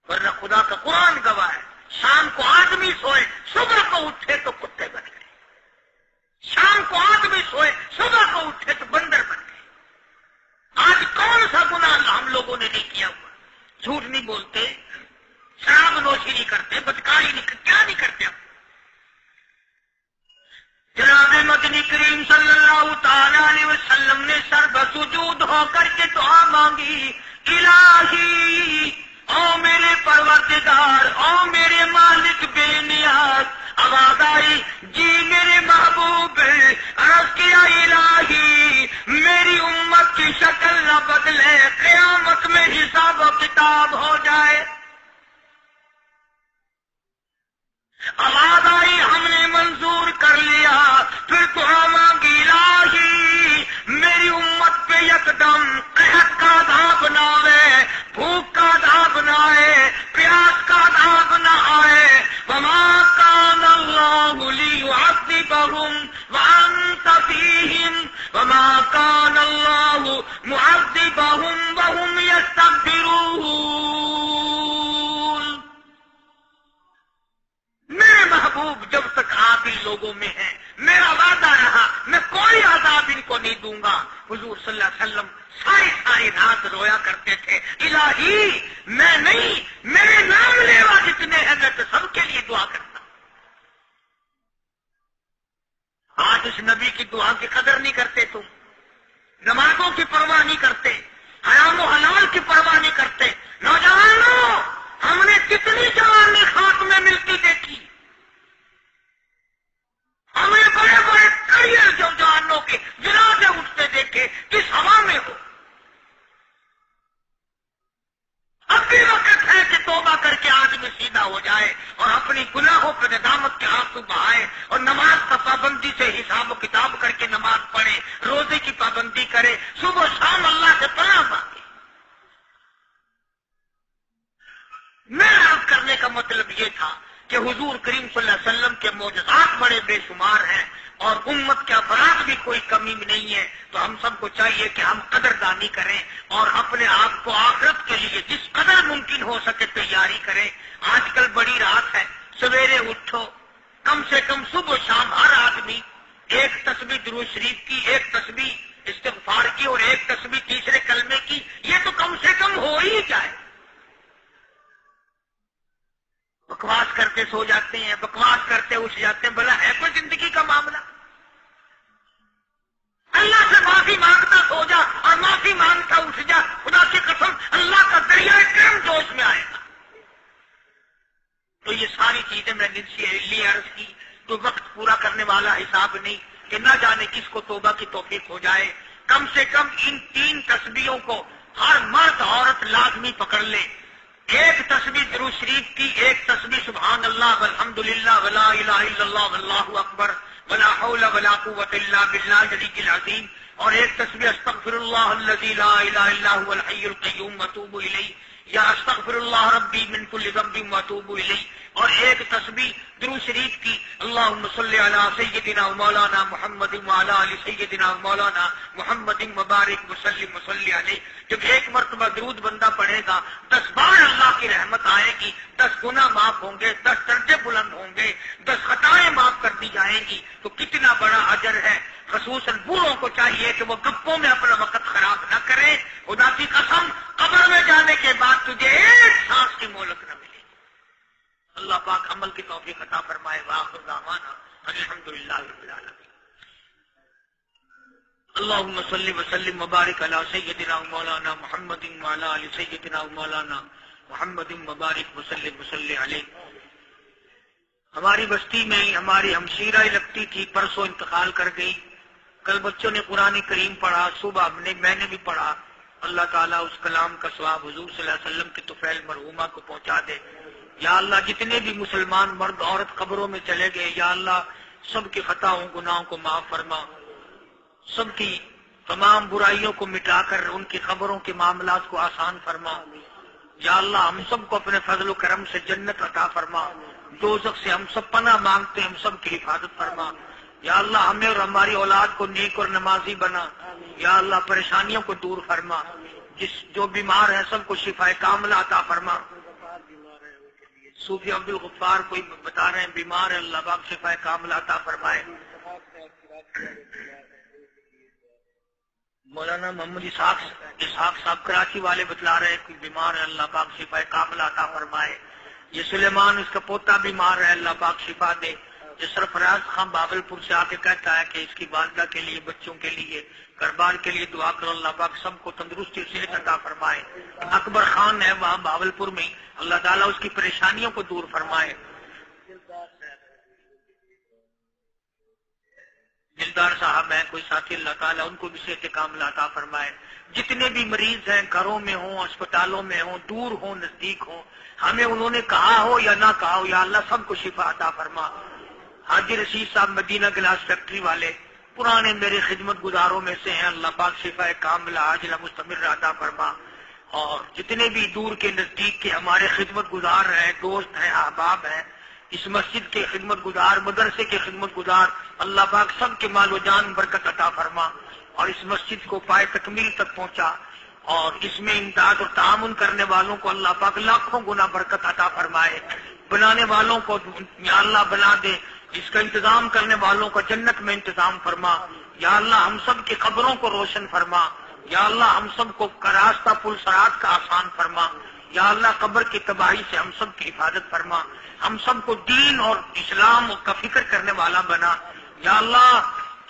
ورنہ خدا کا قرآن گواہ ہے شام کو آدمی سوئے صبح کو اٹھے تو کتے بن گئے، شام کو آدمی سوئے صبح کو اٹھے تو بندر بن گئے۔ آج کون سا گناہ ہم لوگوں نے نہیں کیا ہوا؟ جھوٹ نہیں بولتے، شراب نوشی نہیں کرتے، بدکاری نہیں کرتے، کیا نہیں کرتے ہم؟ جناب مدنی کریم صلی اللہ تعالی علیہ وسلم نے سر بسجود ہو کر کے دعا مانگی، الہی او میرے پروردگار، او میرے مالک بے نیاز۔ آواز آئی جی میرے محبوب، عرض کیا الہی میری امت کی شکل نہ بدلے، قیامت میں حساب و کتاب ہو جائے۔ آواز آئی ہم نے منظور کر لیا، پھر دعا مانگی الہی میری امت پہ یکدم قحط کا عذاب نہ آئے، بھوک کا عذاب نہ آئے، پیاس کا عذاب نہ آئے۔ وما كان الله ليعذبهم وأنت فيهم وما كان الله معذبهم وهم يستغفرون۔ میرے محبوب جب تک آپ ہی لوگوں میں ہیں میرا وعدہ رہا میں کوئی عذاب ان کو نہیں دوں گا۔ حضور صلی اللہ علیہ وسلم ساری رات رویا کرتے تھے، الہی میں نہیں، میرے نام لیوا جتنے ہیں میں تو سب کے لیے دعا کرتا۔ آج اس نبی کی دعا کی قدر نہیں کرتے، تم نمازوں کی پرواہ نہیں کرتے، حرام و حلال کی پرواہ نہیں کرتے۔ نوجوانوں ہم نے کتنی جوانی خاک میں ملتی دیکھی، ہم نے بڑے بڑے کریئر جوانوں کے جنازے اٹھتے دیکھے، کس ہوا میں ہو۔ اب بھی وقت ہے کہ توبہ کر کے آدمی سیدھا جائے اور اپنی گناہوں پہ ندامت کے آنسو بہائے اور نماز کا پابندی سے حساب و کتاب کر کے نماز پڑھے، روزے کی پابندی کرے، صبح شام اللہ سے پناہ مانگے۔ میرا عرض کرنے کا مطلب یہ تھا کہ حضور کریم صلی اللہ علیہ وسلم کے معجزات بڑے بے شمار ہیں اور امت کے افراد بھی کوئی کمی نہیں ہے، تو ہم سب کو چاہیے کہ ہم قدردانی کریں اور اپنے آپ کو آخرت کے لیے جس قدر ممکن ہو سکے تیاری کریں۔ آج کل بڑی رات ہے، سویرے اٹھو، کم سے کم صبح و شام ہر آدمی ایک تسبیح درود شریف کی، ایک تسبیح استغفار کی اور ایک تسبیح تیسرے کلمے کی، یہ تو کم سے کم ہو ہی جائے۔ بکواس کرتے سو جاتے ہیں، بکواس کرتے اٹھ جاتے ہیں، بھلا ہے کوئی زندگی کا معاملہ؟ اللہ سے معافی مانگتا سو جا اور معافی مانگتا اٹھ جا، خدا کی قسم اللہ کا دریائے کرم جوش میں آئے گا۔ تو یہ ساری چیزیں میں نے لیے عرض کی، تو وقت پورا کرنے والا حساب نہیں کہ نہ جانے کس کو توبہ کی توفیق ہو جائے۔ کم سے کم ان 3 تسبیحوں کو ہر مرد عورت لازمی پکڑ لے، ایک تسبیح درود شریف کی، ایک تسبیح سبحان اللہ والحمدللہ ولا الہ الا اللہ واللہ اکبر ولا حول ولا قوۃ الا باللہ العلی العظیم، اور ایک تسبیح استغفر اللہ الذی لا الہ الا هو الحی القیوم واتوب الیہ، یا استغفر اللہ ربی من کل ذنب واتوب الیہ، اور ایک تسبیح درود شریف کی اللہم صلی علی سیدنا و مولانا محمد وعلی آل سیدنا و مولانا محمد مبارک وسلم وصلی علیہ۔ جب ایک مرتبہ درود بندہ پڑھے گا 10 بار اللہ کی رحمت آئے گی، 10 گناہ معاف ہوں گے، 10 درجے بلند ہوں گے، 10 خطائیں معاف کر دی جائیں گی، تو کتنا بڑا اجر ہے۔ خصوصاً بوڑھوں کو چاہیے کہ وہ گپوں میں اپنا وقت خراب نہ کریں۔ خدا کی قسم قبر میں جانے کے بعد تجھے ایک سانس کی مہلت نہ ملے۔ اللہ پاک عمل کی توفیق عطا فرمائے۔ وآخر دعوانا الحمدللہ رب العالمین۔ اللہم صلی وسلم وبارک علی سیدنا و مولانا محمد وعلی آل سیدنا و مولانا محمد مبارک وسلم وصلی علیہ۔ ہماری بستی میں ہماری ہمشیرہ لگتی تھی، پرسوں انتقال کر گئی۔ کل بچوں نے قرآن کریم پڑھا، صبح میں نے بھی پڑھا۔ اللہ تعالیٰ اس کلام کا ثواب حضور صلی اللہ علیہ وسلم کی طفیل مرحومہ کو پہنچا دے۔ یا اللہ جتنے بھی مسلمان مرد عورت قبروں میں چلے گئے، یا اللہ سب کی خطاؤں گناہوں کو معاف فرما، سب کی تمام برائیوں کو مٹا کر ان کی قبروں کے معاملات کو آسان فرما۔ یا اللہ ہم سب کو اپنے فضل و کرم سے جنت عطا فرما، دوزخ سے ہم سب پناہ مانگتے ہیں، ہم سب کی حفاظت فرما۔ یا اللہ ہمیں اور ہماری اولاد کو نیک اور نمازی بنا۔ یا اللہ پریشانیوں کو دور فرما، جو بیمار ہیں سب کو شفا کاملہ عطا فرما۔ صوفی عبد الغفار کوئی بتا رہے ہیں بیمار ہے، اللہ پاک شفا کاملہ عطا فرمائے۔ مولانا محمد اسحاق صاحب کراچی والے بتلا رہے ہیں کوئی بیمار ہے، اللہ پاک شفا کاملہ عطا فرمائے۔ یہ سلیمان اس کا پوتا بیمار ہے، اللہ پاک شفا دے۔ یہ سرفراز خان باولپور سے آ کے کہتا ہے کہ اس کی والدہ کے لیے، بچوں کے لیے، گھر بار کے لیے دعا کرو، اللہ پاک سب کو تندرستی صحت عطا فرمائے۔ اکبر خان ہے وہاں باولپور میں، اللہ تعالیٰ اس کی پریشانیوں کو دور فرمائے۔ دلدار صاحب ہیں کوئی ساتھی، اللہ تعالیٰ ان کو بھی صحت کاملہ عطا فرمائے۔ جتنے بھی مریض ہیں گھروں میں ہوں، اسپتالوں میں ہوں، دور ہوں نزدیک ہوں، ہمیں انہوں نے کہا ہو یا نہ کہا ہو، یا اللہ سب کو شفا عطا فرما۔ حاجی رشید صاحب مدینہ گلاس فیکٹری والے پرانے میرے خدمت گزاروں میں سے ہیں، اللہ پاک شفا کاملہ عاجلہ مستمر عطا فرما۔ اور جتنے بھی دور کے نزدیک کے ہمارے خدمت گزار ہیں، دوست ہیں، احباب ہیں، اس مسجد کے خدمت گزار، مدرسے کے خدمت گزار، اللہ پاک سب کے مال و جان برکت عطا فرما اور اس مسجد کو پائے تکمیل تک پہنچا، اور اس میں امداد اور تعاون کرنے والوں کو اللہ پاک لاکھوں گنا برکت عطا فرمائے۔ بنانے والوں کو یا اللہ بنا دے، اس کا انتظام کرنے والوں کا جنت میں انتظام فرما۔ یا اللہ ہم سب کی قبروں کو روشن فرما۔ یا اللہ ہم سب کو راستہ پل صراط کا آسان فرما۔ یا اللہ قبر کی تباہی سے ہم سب کی حفاظت فرما، ہم سب کو دین اور اسلام کا فکر کرنے والا بنا۔ یا اللہ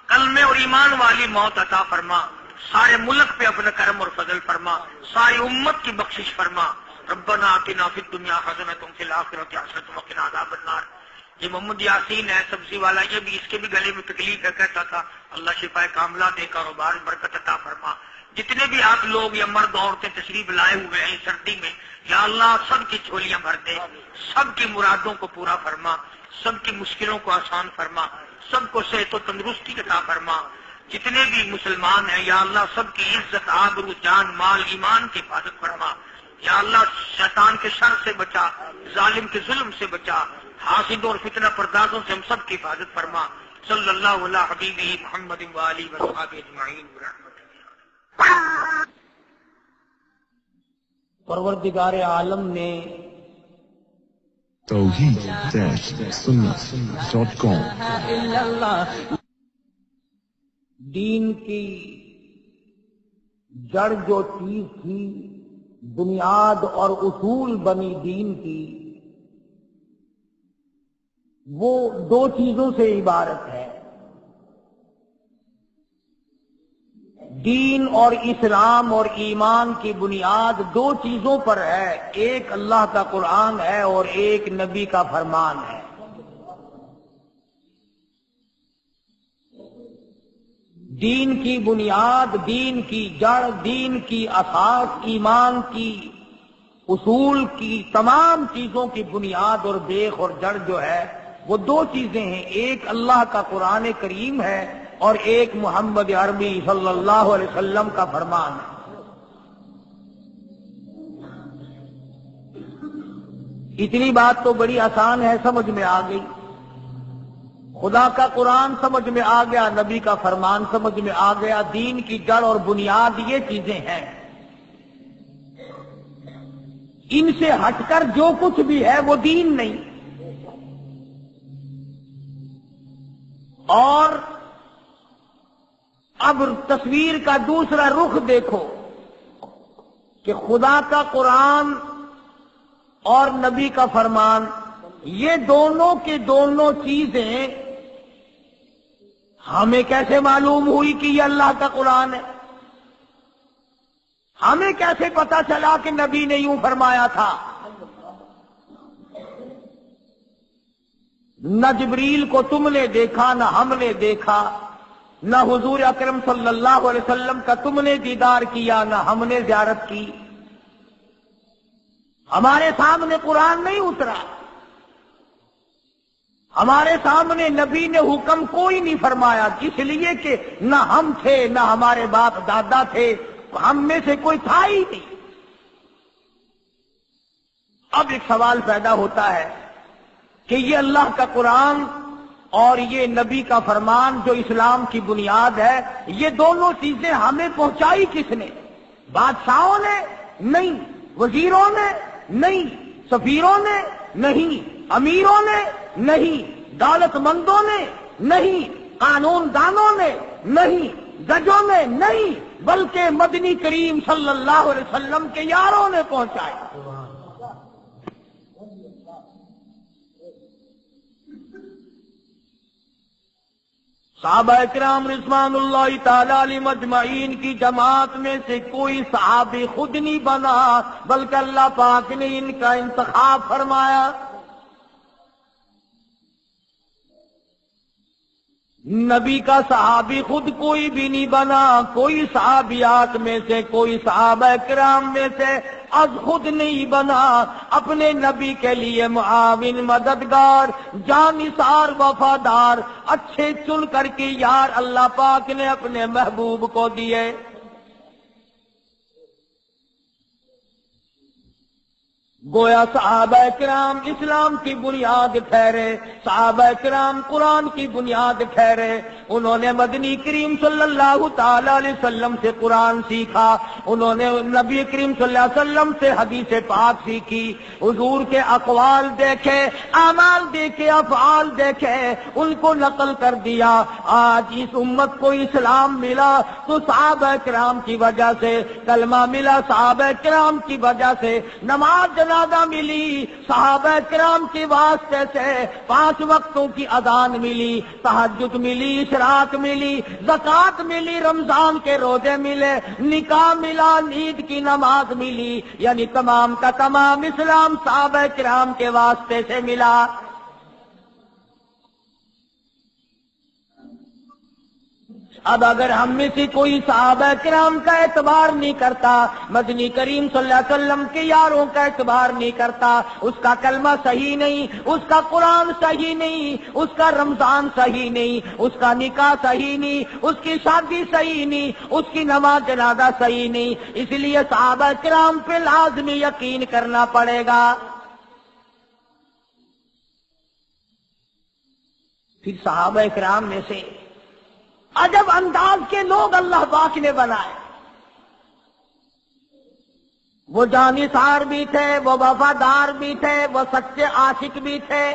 کلمے اور ایمان والی موت عطا فرما، سارے ملک پہ اپنا کرم اور فضل فرما، ساری امت کی بخشش فرما۔ ربنا آتنا فی الدنیا حسنۃ وفی الآخرۃ حسنۃ وقنا عذاب النار۔ یہ محمد یاسین ہے سبزی والا، یہ بھی اس کے بھی گلے میں تکلیف ہے، کہتا تھا اللہ شفا کاملہ دے، کاروبار برکت عطا فرما۔ جتنے بھی آپ لوگ یا مرد عورتیں تشریف لائے ہوئے ہیں سردی میں، یا اللہ سب کی جھولیاں بھر دے، سب کی مرادوں کو پورا فرما، سب کی مشکلوں کو آسان فرما، سب کو صحت و تندرستی عطا فرما۔ جتنے بھی مسلمان ہیں یا اللہ سب کی عزت، آبرو، جان، مال، ایمان کی حفاظت فرما۔ یا اللہ شیطان کے شر سے بچا، ظالم کے ظلم سے بچا، حاسدوں اور فتنہ پردازوں سے ہم سب کی حفاظت فرما۔ صلی اللہ علیہ حبیبہ محمد وآلہ وصحبہ اجمعین برحمتک۔ پروردگار عالم نے توحید-sunnah.com إلا الله دین کی جڑ جو چیز تھی، بنیاد اور اصول بنی دین کی، وہ دو چیزوں سے عبارت ہے۔ دین اور اسلام اور ایمان کی بنیاد دو چیزوں پر ہے، ایک اللہ کا قرآن ہے اور ایک نبی کا فرمان ہے۔ دین کی بنیاد، دین کی جڑ، دین کی اساس، ایمان کی اصول کی تمام چیزوں کی بنیاد اور بیخ اور جڑ جو ہے وہ دو چیزیں ہیں، ایک اللہ کا قرآن کریم ہے اور ایک محمد عربی صلی اللہ علیہ وسلم کا فرمان ہے۔ اتنی بات تو بڑی آسان ہے، سمجھ میں آ گئی۔ خدا کا قرآن سمجھ میں آ گیا، نبی کا فرمان سمجھ میں آ گیا، دین کی جڑ اور بنیاد یہ چیزیں ہیں۔ ان سے ہٹ کر جو کچھ بھی ہے وہ دین نہیں۔ اور اب تصویر کا دوسرا رخ دیکھو کہ خدا کا قرآن اور نبی کا فرمان، یہ دونوں کی دونوں چیزیں ہمیں کیسے معلوم ہوئی کہ یہ اللہ کا قرآن ہے؟ ہمیں کیسے پتا چلا کہ نبی نے یوں فرمایا تھا؟ نہ جبریل کو تم نے دیکھا، نہ ہم نے دیکھا، نہ حضور اکرم صلی اللہ علیہ وسلم کا تم نے دیدار کیا، نہ ہم نے زیارت کی۔ ہمارے سامنے قرآن نہیں اترا، ہمارے سامنے نبی نے حکم کوئی نہیں فرمایا، اس لیے کہ نہ ہم تھے، نہ ہمارے باپ دادا تھے، ہم میں سے کوئی تھا ہی نہیں۔ اب ایک سوال پیدا ہوتا ہے کہ یہ اللہ کا قرآن اور یہ نبی کا فرمان جو اسلام کی بنیاد ہے، یہ دونوں چیزیں ہمیں پہنچائی کس نے؟ بادشاہوں نے نہیں، وزیروں نے نہیں، سفیروں نے نہیں، امیروں نے نہیں، دولت مندوں نے نہیں، قانون دانوں نے نہیں، ججوں نے نہیں، بلکہ مدنی کریم صلی اللہ علیہ وسلم کے یاروں نے پہنچائے۔ صحابہ کرام رضوان اللہ تعالی علیہم اجمعین کی جماعت میں سے کوئی صحابی خود نہیں بنا، بلکہ اللہ پاک نے ان کا انتخاب فرمایا۔ نبی کا صحابی خود کوئی بھی نہیں بنا، کوئی صحابیات میں سے، کوئی صحابہ کرام میں سے از خود نہیں بنا، اپنے نبی کے لیے معاون، مددگار، جانثار، وفادار، اچھے چن کر کے یار اللہ پاک نے اپنے محبوب کو دیے۔ گویا صحابہ کرام اسلام کی بنیاد ٹھہرے، صحابہ کرام قرآن کی بنیاد ٹھہرے، انہوں نے مدنی کریم صلی اللہ تعالی علیہ وسلم سے قرآن سیکھا، انہوں نے نبی کریم صلی اللہ علیہ وسلم سے حدیث پاک سیکھی، حضور کے اقوال دیکھے، اعمال دیکھے، افعال دیکھے، ان کو نقل کر دیا۔ آج اس امت کو اسلام ملا تو صحابہ کرام کی وجہ سے، کلمہ ملا صحابہ کرام کی وجہ سے، نماز جنازہ ملی صحابہ کرام کے واسطے سے، 5 وقتوں کی اذان ملی، تہجد ملی، اشراق ملی، زکوٰۃ ملی، رمضان کے روزے ملے، نکاح ملا، عید کی نماز ملی، یعنی تمام کا تمام اسلام صحابہ کرام کے واسطے سے ملا۔ اب اگر ہم میں سے کوئی صحابہ کرام کا اعتبار نہیں کرتا، مدنی کریم صلی اللہ علیہ وسلم کے یاروں کا اعتبار نہیں کرتا، اس کا کلمہ صحیح نہیں، اس کا قرآن صحیح نہیں، اس کا رمضان صحیح نہیں، اس کا نکاح صحیح نہیں، اس کی شادی صحیح نہیں، اس کی نماز جنازہ صحیح نہیں، اس لیے صحابہ کرام پہ لازمی یقین کرنا پڑے گا۔ پھر صحابہ کرام میں سے عجب انداز کے لوگ اللہ پاک نے بنائے، وہ جانثار بھی تھے، وہ وفادار بھی تھے، وہ سچے عاشق بھی تھے۔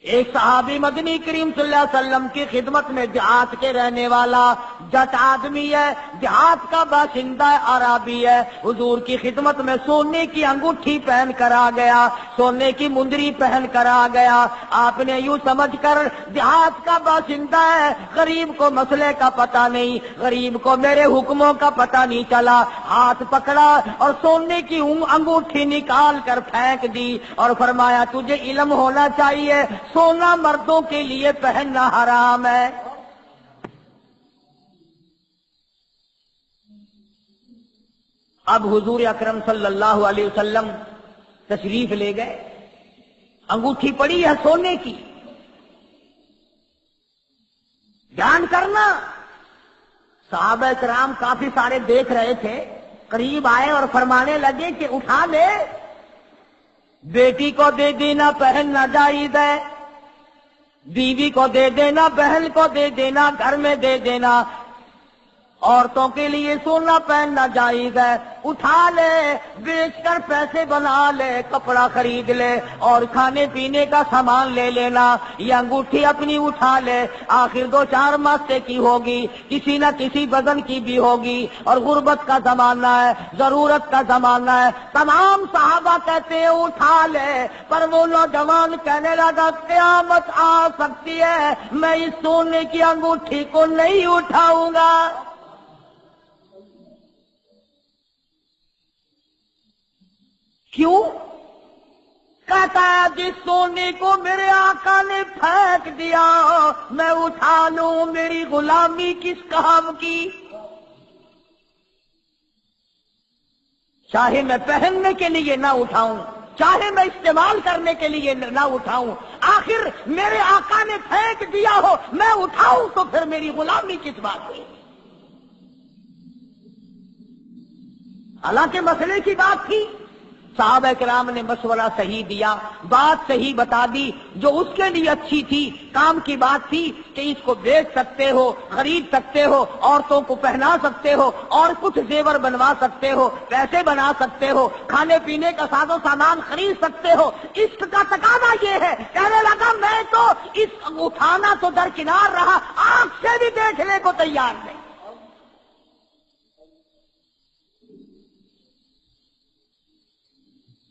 ایک صحابی مدنی کریم صلی اللہ علیہ وسلم کی خدمت میں دیہات کے رہنے والا جٹ آدمی ہے، دیہات کا باشندہ عربی ہے، حضور کی خدمت میں سونے کی انگوٹھی پہن کر آ گیا، سونے کی مندری پہن کر آ گیا۔ آپ نے یوں سمجھ کر دیہات کا باشندہ ہے، غریب کو مسئلے کا پتہ نہیں، غریب کو میرے حکموں کا پتہ نہیں چلا، ہاتھ پکڑا اور سونے کی انگوٹھی نکال کر پھینک دی اور فرمایا تجھے علم ہونا چاہیے، سونا مردوں کے لیے پہننا حرام ہے۔ اب حضور اکرم صلی اللہ علیہ وسلم تشریف لے گئے، انگوٹھی پڑی ہے سونے کی، دھیان کرنا، صحابہ کرام کافی سارے دیکھ رہے تھے، قریب آئے اور فرمانے لگے کہ اٹھا لے، بیٹی کو دے دینا پہننا جائز ہے، بیوی کو دے دینا، بہن کو دے دینا، گھر میں دے دینا، عورتوں کے لیے سونا پہننا جائز ہے، اٹھا لے، بیچ کر پیسے بنا لے، کپڑا خرید لے اور کھانے پینے کا سامان لے لینا، یہ انگوٹھی اپنی اٹھا لے، آخر 2-4 ماسے کی ہوگی، کسی نہ کسی وزن کی بھی ہوگی، اور غربت کا زمانہ ہے، ضرورت کا زمانہ ہے۔ تمام صحابہ کہتے ہیں اٹھا لے، پر وہ نوجوان کہنے لگا قیامت آ سکتی ہے، میں اس سونے کی انگوٹھی کو نہیں اٹھاؤں گا۔ کیوں؟ کہتا ہے جس سونے کو میرے آقا نے پھینک دیا میں اٹھا لوں، میری غلامی کس کام کی؟ چاہے میں پہننے کے لیے نہ اٹھاؤں، چاہے میں استعمال کرنے کے لیے نہ اٹھاؤں، آخر میرے آقا نے پھینک دیا ہو میں اٹھاؤں تو پھر میری غلامی کس بات کی؟ حالانکہ مسئلے کی بات تھی، صحابہ کرام نے مشورہ صحیح دیا، بات صحیح بتا دی، جو اس کے لیے اچھی تھی، کام کی بات تھی کہ اس کو بیچ سکتے ہو، خرید سکتے ہو، عورتوں کو پہنا سکتے ہو، اور کچھ زیور بنوا سکتے ہو، پیسے بنا سکتے ہو، کھانے پینے کا ساز و سامان خرید سکتے ہو۔ اس کا تقاضا یہ ہے، کہنے لگا میں تو اس اٹھانا تو درکنار رہا، آنکھ سے بھی دیکھنے کو تیار نہیں۔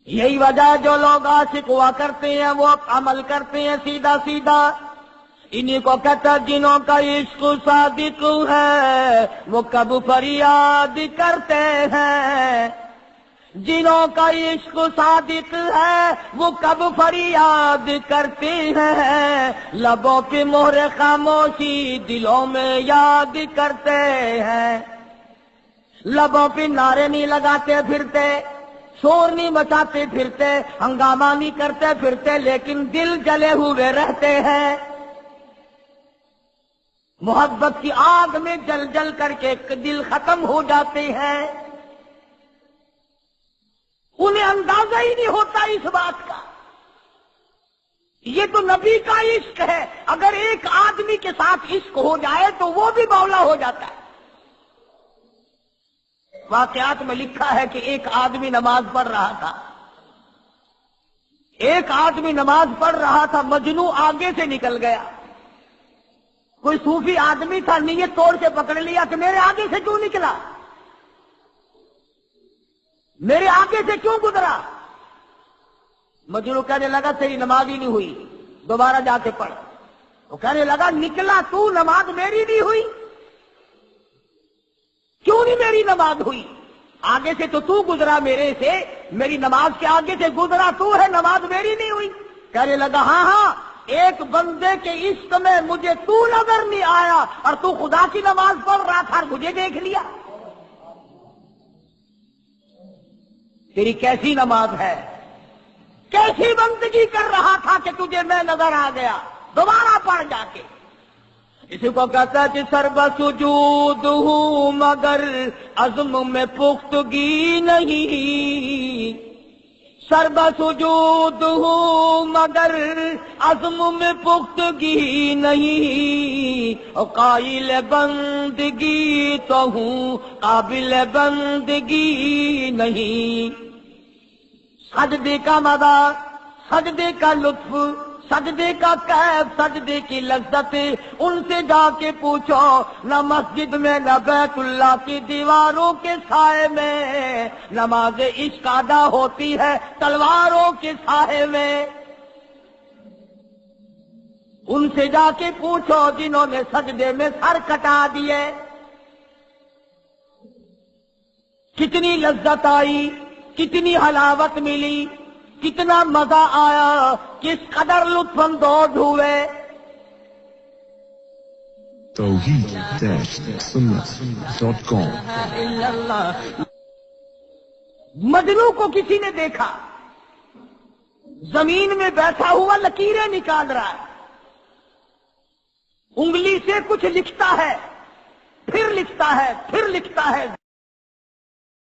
یہی وجہ جو لوگ عاشق ہوا کرتے ہیں وہ عمل کرتے ہیں سیدھا سیدھا، انہی کو کہتا جنہوں کا عشق صادق ہے وہ کب فریاد کرتے ہیں، جنہوں کا عشق صادق ہے وہ کب فریاد کرتے ہیں، لبوں پہ مہر خاموشی دلوں میں یاد کرتے ہیں، لبوں پہ نعرے نہیں لگاتے پھرتے، شور نہیں مچاتے پھرتے، ہنگامہ نہیں کرتے پھرتے، لیکن دل جلے ہوئے رہتے ہیں، محبت کی آگ میں جل جل کر کے دل ختم ہو جاتے ہیں، انہیں اندازہ ہی نہیں ہوتا اس بات کا۔ یہ تو نبی کا عشق ہے، اگر ایک آدمی کے ساتھ عشق ہو جائے تو وہ بھی مولا ہو جاتا ہے۔ واقعات میں لکھا ہے کہ ایک آدمی نماز پڑھ رہا تھا، ایک آدمی نماز پڑھ رہا تھا، مجنو آگے سے نکل گیا، کوئی صوفی آدمی تھا، نیت توڑ کے پکڑ لیا کہ میرے آگے سے کیوں نکلا، میرے آگے سے کیوں گزرا؟ مجنو کہنے لگا تیری نماز ہی نہیں ہوئی، دوبارہ جا کے پڑھ۔ وہ کہنے لگا نکلا تو، نماز میری نہیں ہوئی، کیوں نہیں میری نماز ہوئی؟ آگے سے تو گزرا میرے سے، میری نماز کے آگے سے گزرا تو ہے، نماز میری نہیں ہوئی۔ کہنے لگا ہاں ہاں، ایک بندے کے عشق میں مجھے تو نظر نہیں آیا اور تو خدا کی نماز پڑھ رہا تھا اور مجھے دیکھ لیا. تیری کیسی نماز ہے؟ کیسی بندگی کر رہا تھا کہ تجھے میں نظر آ گیا؟ دوبارہ پڑھ جا کے. اسی کو کہتا ہے کہ سرب سجود ہوں مگر عزم میں پختگی نہیں. سرب سجود ہوں مگر عزم میں پختگی نہیں. اور قائل بندگی تو ہوں قابل بندگی نہیں. سجدے کا مزہ، سجدے کا لطف، سجدے کا کیف، سجدے کی لذت ان سے جا کے پوچھو. نہ مسجد میں نہ بیت اللہ کی دیواروں کے سائے میں نماز عشق ادا ہوتی ہے تلواروں کے سائے میں. ان سے جا کے پوچھو جنہوں نے سجدے میں سر کٹا دیے کتنی لذت آئی، کتنی حلاوت ملی، کتنا مزہ آیا، کس قدر لطف اندوز ہوئے. توحید-سنت.com إلا الله. مجنو کو کسی نے دیکھا زمین میں بیٹھا ہوا لکیریں نکال رہا ہے، انگلی سے کچھ لکھتا ہے، پھر لکھتا ہے، پھر لکھتا ہے.